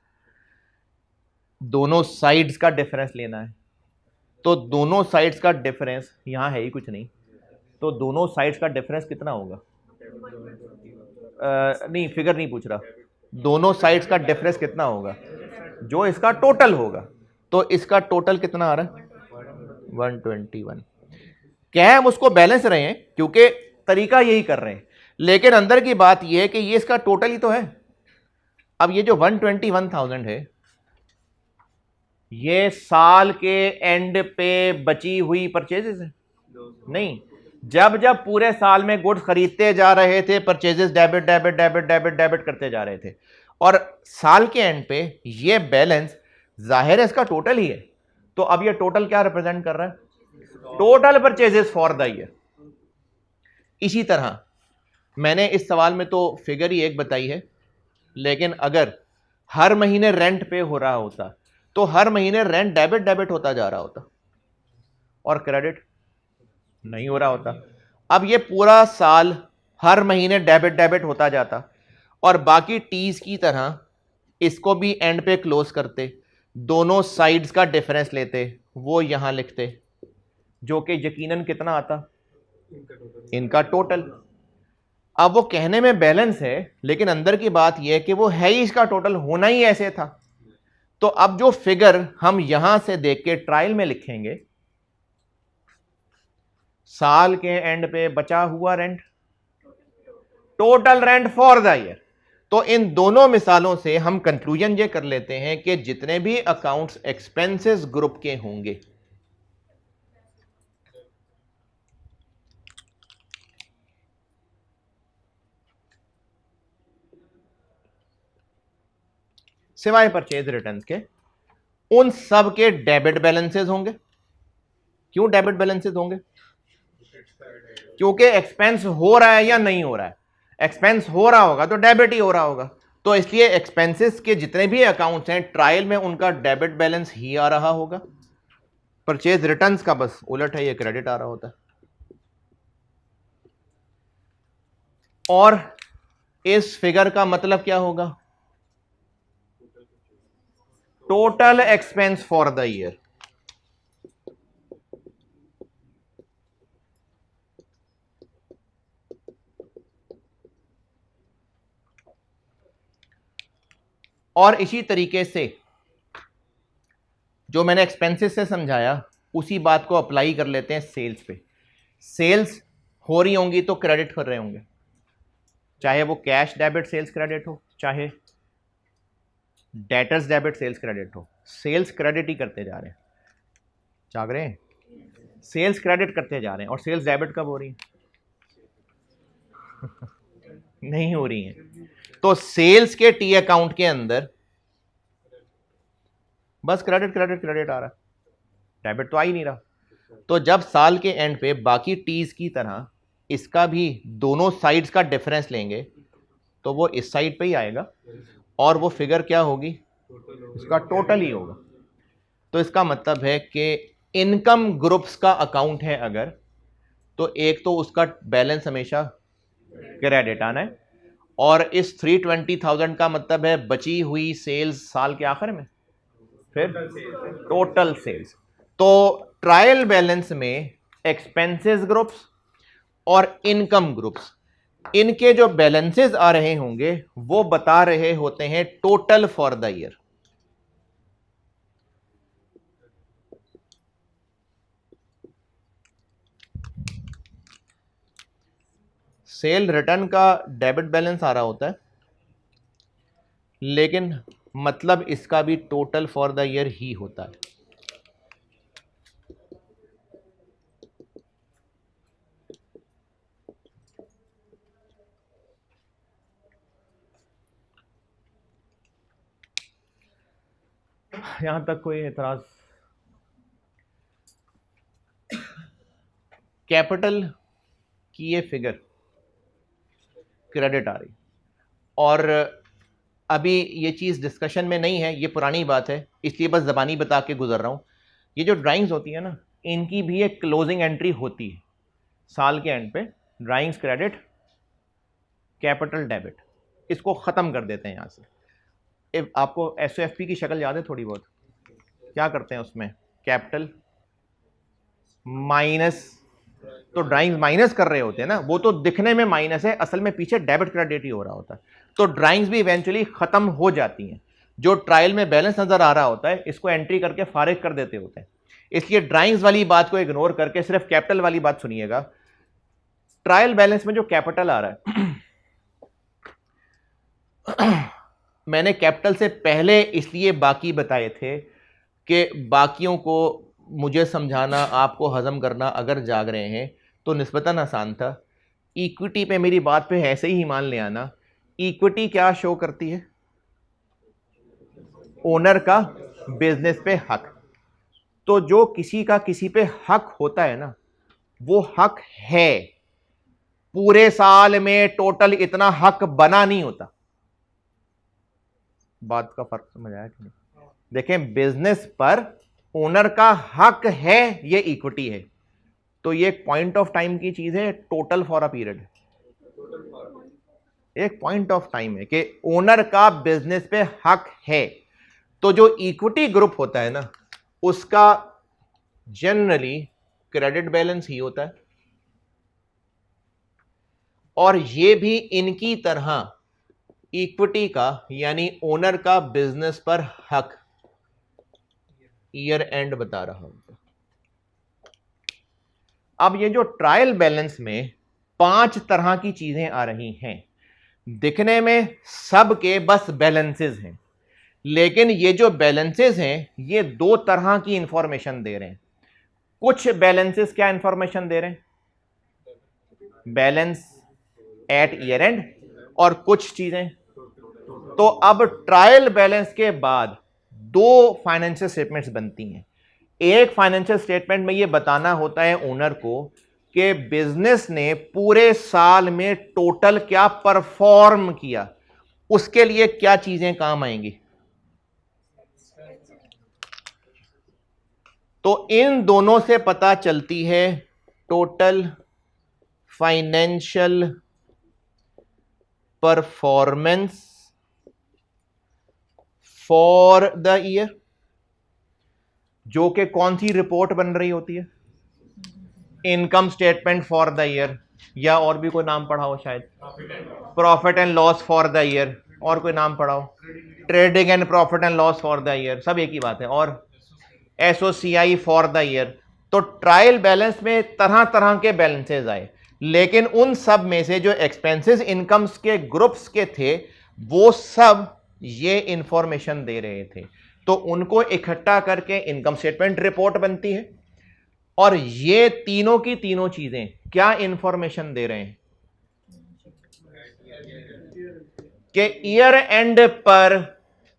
दोनों साइड्स का डिफरेंस लेना है। तो दोनों साइड्स का डिफरेंस यहां है ही कुछ नहीं, तो दोनों साइड्स का डिफरेंस कितना होगा? नहीं, फिगर नहीं पूछ रहा, दोनों साइड्स का डिफरेंस कितना होगा? जो इसका टोटल होगा। तो इसका टोटल कितना आ रहा है? 121। क्या हम उसको बैलेंस रहे हैं क्योंकि तरीका यही कर रहे हैं, लेकिन अंदर की बात यह है कि ये इसका टोटल ही तो है। अब ये जो 121,000 है ये साल के एंड पे बची हुई परचेजेस है? नहीं, जब जब पूरे साल में गुड्स खरीदते जा रहे थे purchases debit debit debit debit debit करते जा रहे थे, और साल के एंड पे ये बैलेंस जाहिर है इसका टोटल ही है। तो अब ये टोटल क्या रिप्रेजेंट कर रहा है? Total purchases for the year. इसी तरह मैंने इस सवाल में तो फिगर ही एक बताई है, लेकिन अगर हर महीने रेंट पे हो रहा होता तो हर महीने रेंट डेबिट डेबिट होता जा रहा होता और क्रेडिट नहीं हो रहा होता। अब ये पूरा साल हर महीने डेबिट डेबिट होता जाता और बाकी टीज की तरह इसको भी एंड पे क्लोज करते, दोनों साइड्स का डिफरेंस लेते, वो यहां लिखते, जो कि यकीनन कितना आता? इनका टोटल। अब वो कहने में बैलेंस है लेकिन अंदर की बात यह है कि वो है ही इसका टोटल, होना ही ऐसे था। तो अब जो फिगर हम यहां से देख के ट्रायल में लिखेंगे, साल के एंड पे बचा हुआ rent, total rent for the year. तो इन दोनों मिसालों से हम कंक्लूजन ये कर लेते हैं कि जितने भी अकाउंट्स एक्सपेंसेस ग्रुप के होंगे, सिवाय परचेज रिटर्न्स के, उन सब के डेबिट बैलेंसेस होंगे। क्यों डेबिट बैलेंसेस होंगे? क्योंकि एक्सपेंस हो रहा है या नहीं हो रहा है। एक्सपेंस हो रहा होगा तो डेबिट ही हो रहा होगा, तो इसलिए एक्सपेंसेस के जितने भी अकाउंट्स हैं ट्रायल में उनका डेबिट बैलेंस ही आ रहा होगा। परचेज रिटर्न्स का बस उलट है, ये क्रेडिट आ रहा होता है। और इस फिगर का मतलब क्या होगा? Total expense for the year. और इसी तरीके से जो मैंने एक्सपेंसेस से समझाया उसी बात को अप्लाई कर लेते हैं सेल्स पे। सेल्स हो रही होंगी तो क्रेडिट कर रहे होंगे, चाहे वो कैश डेबिट सेल्स क्रेडिट हो, चाहे डेटर्स डेबिट सेल्स क्रेडिट हो, सेल्स क्रेडिट ही करते जा रहे हैं। जाग रहे हैं? सेल्स क्रेडिट करते जा रहे हैं। और सेल्स डेबिट कब हो रही है? नहीं हो रही है। तो सेल्स के टी अकाउंट के अंदर बस क्रेडिट क्रेडिट क्रेडिट आ रहा है, डेबिट तो आ ही नहीं रहा। तो जब साल के एंड पे बाकी टीज की तरह इसका भी दोनों साइड्स का डिफरेंस लेंगे तो वो इस साइड पे ही आएगा और वो फिगर क्या होगी? इसका टोटल ही होगा। तो इसका मतलब है कि इनकम ग्रुप्स का अकाउंट है अगर, तो एक तो उसका बैलेंस हमेशा क्रेडिट आना है, और इस 320,000 का मतलब है बची हुई सेल्स साल के आखिर में, फिर टोटल सेल्स। तो ट्रायल बैलेंस में एक्सपेंसेस ग्रुप्स और इनकम ग्रुप्स, इनके जो बैलेंसेस आ रहे होंगे वो बता रहे होते हैं total for the year. Cell return का डेबिट बैलेंस आ रहा होता है, लेकिन मतलब इसका भी टोटल फॉर द ईयर ही होता है। यहां तक कोई एतराज? कैपिटल की ये फिगर क्रेडिट आ रही, और अभी ये चीज़ डिस्कशन में नहीं है, ये पुरानी बात है, इसलिए बस ज़बानी बता के गुजर रहा हूँ। ये जो ड्राइंग्स होती है ना, इनकी भी एक क्लोजिंग एंट्री होती है साल के एंड पे, ड्राइंग्स क्रेडिट कैपिटल डेबिट, इसको ख़त्म कर देते हैं यहाँ से। आपको एसओएफपी की शक्ल याद है थोड़ी बहुत? क्या करते हैं उसमें? कैपिटल माइनस, तो ड्राइंग्स माइनस कर रहे होते हैं ना, वो तो दिखने में माइनस है, असल में पीछे डेबिट क्रेडिट ही हो रहा होता है। तो ड्राइंग्स भी इवेंचुअली खत्म हो जाती हैं। जो ट्रायल में बैलेंस नजर आ रहा होता है इसको एंट्री करके फारिग कर देते होते हैं। इसलिए ड्राइंग्स वाली बात को इग्नोर करके सिर्फ कैपिटल वाली बात सुनिएगा। ट्रायल बैलेंस में जो कैपिटल आ रहा है मैंने कैपिटल से पहले इसलिए बाकी बताए थे कि बाकियों को मुझे समझाना, आपको हजम करना अगर जाग रहे हैं तो निस्बतन आसान था। इक्विटी पे मेरी बात पे ऐसे ही मान ले आना। इक्विटी क्या शो करती है? ओनर का बिजनेस पे हक। तो जो किसी का किसी पे हक होता है ना, वो हक है। पूरे साल में टोटल इतना हक बना नहीं होता। बात का फर्क समझ आया कि नहीं? देखें, बिजनेस पर ओनर का हक है, ये इक्विटी है। तो ये एक पॉइंट ऑफ टाइम की चीज है, टोटल फॉर अ पीरियड। एक पॉइंट ऑफ टाइम है कि ओनर का बिजनेस पे हक है। तो जो इक्विटी ग्रुप होता है ना, उसका जनरली क्रेडिट बैलेंस ही होता है, और ये भी इनकी तरह इक्विटी का यानी ओनर का बिजनेस पर हक ईयर एंड बता रहा होगा। अब ये जो ट्रायल बैलेंस में 5 तरह की चीजें आ रही हैं, दिखने में सब के बस बैलेंसेस हैं, लेकिन ये जो बैलेंसेस हैं ये 2 तरह की इंफॉर्मेशन दे रहे हैं। कुछ बैलेंसेस क्या इंफॉर्मेशन दे रहे हैं? बैलेंस एट ईयर एंड, और कुछ चीजें। तो अब ट्रायल बैलेंस के बाद 2 फाइनेंशियल स्टेटमेंट्स बनती हैं। एक फाइनेंशियल स्टेटमेंट में ये बताना होता है ओनर को कि बिजनेस ने पूरे साल में टोटल क्या परफॉर्म किया, उसके लिए क्या चीजें काम आएंगी। तो इन दोनों से पता चलती है total financial performance for the year, जो कि कौन सी रिपोर्ट बन रही होती है? Income statement for the year, या और भी कोई नाम पढ़ा हो शायद, profit and loss for the year, और कोई नाम पढ़ा हो, trading and profit and loss for the year, सब एक ही बात है, और एसओसीआई फॉर द ईयर। तो ट्रायल बैलेंस में तरह तरह के बैलेंसेस आए, लेकिन उन सब में से जो एक्सपेंसेस इनकम्स के ग्रुप्स के थे वो सब ये इंफॉर्मेशन दे रहे थे। तो उनको इकट्ठा करके इनकम स्टेटमेंट रिपोर्ट बनती है, और ये तीनों की तीनों चीजें क्या इंफॉर्मेशन दे रहे हैं कि ईयर एंड पर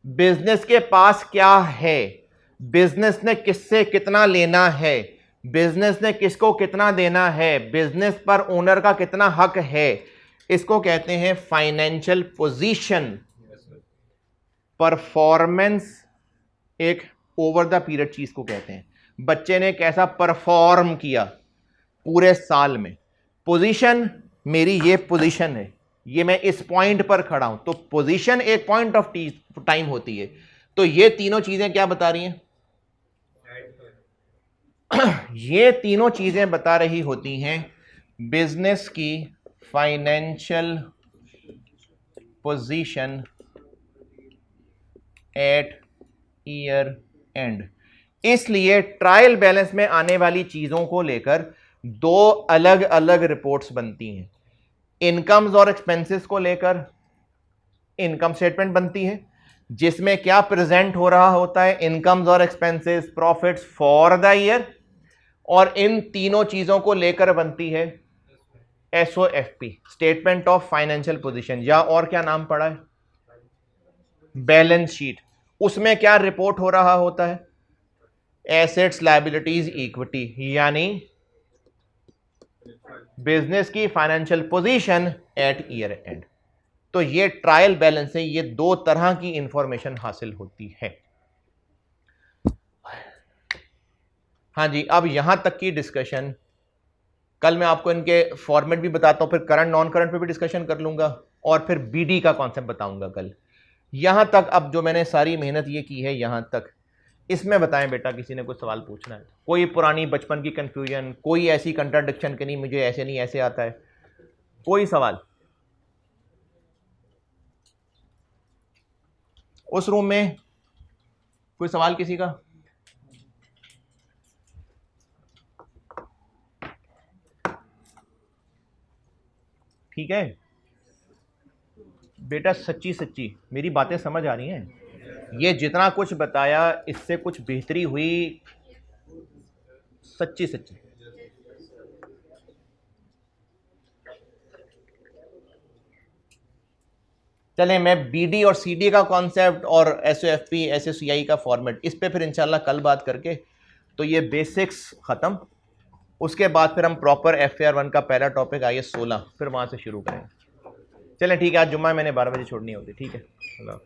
बिजनेस के पास क्या है, बिजनेस ने किससे कितना लेना है, बिजनेस ने किसको कितना देना है, बिजनेस पर ओनर का कितना हक है। इसको कहते हैं फाइनेंशियल पोजीशन। परफॉर्मेंस एक ओवर द पीरियड चीज को कहते हैं, बच्चे ने कैसा परफॉर्म किया पूरे साल में। पोजीशन, मेरी ये पोजीशन है, ये मैं इस पॉइंट पर खड़ा हूं, तो पोजीशन एक पॉइंट ऑफ टाइम होती है। तो ये तीनों चीजें क्या बता रही हैं? ये तीनों चीजें बता रही होती हैं बिजनेस की financial position at year end. इसलिए ट्रायल बैलेंस में आने वाली चीजों को लेकर 2 अलग अलग रिपोर्ट्स बनती हैं। इनकम्स और एक्सपेंसेस को लेकर इनकम स्टेटमेंट बनती है, जिसमें क्या प्रेजेंट हो रहा होता है, इनकम्स और expenses, profits for the year. और इन तीनों चीजों को लेकर बनती है एसओएफपी, स्टेटमेंट ऑफ फाइनेंशियल पोजीशन, या और क्या नाम पड़ा है, बैलेंस शीट। उसमें क्या रिपोर्ट हो रहा होता है, एसेट्स, लायबिलिटीज, इक्विटी, यानी बिजनेस की financial position at year end. तो ये ट्रायल बैलेंस से ये 2 तरह की इंफॉर्मेशन हासिल होती है। हाँ जी, अब यहां तक की डिस्कशन, कल मैं आपको इनके फॉर्मेट भी बताता हूं, फिर करंट नॉन करंट पे भी डिस्कशन कर लूंगा, और फिर बीडी का कॉन्सेप्ट बताऊंगा कल। यहां तक अब जो मैंने सारी मेहनत ये की है यहां तक, इसमें बताएं बेटा, किसी ने कुछ सवाल पूछना है? कोई पुरानी बचपन की कंफ्यूजन, कोई ऐसी कंट्राडिक्शन कि नहीं मुझे ऐसे नहीं ऐसे आता है, कोई सवाल? उस रूम में कोई सवाल किसी का? ठीक है बेटा, सच्ची सच्ची मेरी बातें समझ आ रही हैं? ये जितना कुछ बताया इससे कुछ बेहतरी हुई? सच्ची सच्ची? चलें, मैं बीडी और सीडी का कॉन्सेप्ट और एसओएफपी, एसएससीआई का फॉर्मेट, इस पे फिर इंशाल्लाह कल बात करके, तो ये बेसिक्स ख़त्म। उसके बाद फिर हम प्रॉपर FAR 1 का पहला टॉपिक IS 16 फिर वहाँ से शुरू करेंगे। चलें ठीक है, आज जुम्मा मैंने 12 बजे छोड़नी होती। ठीक है, अल्लाह।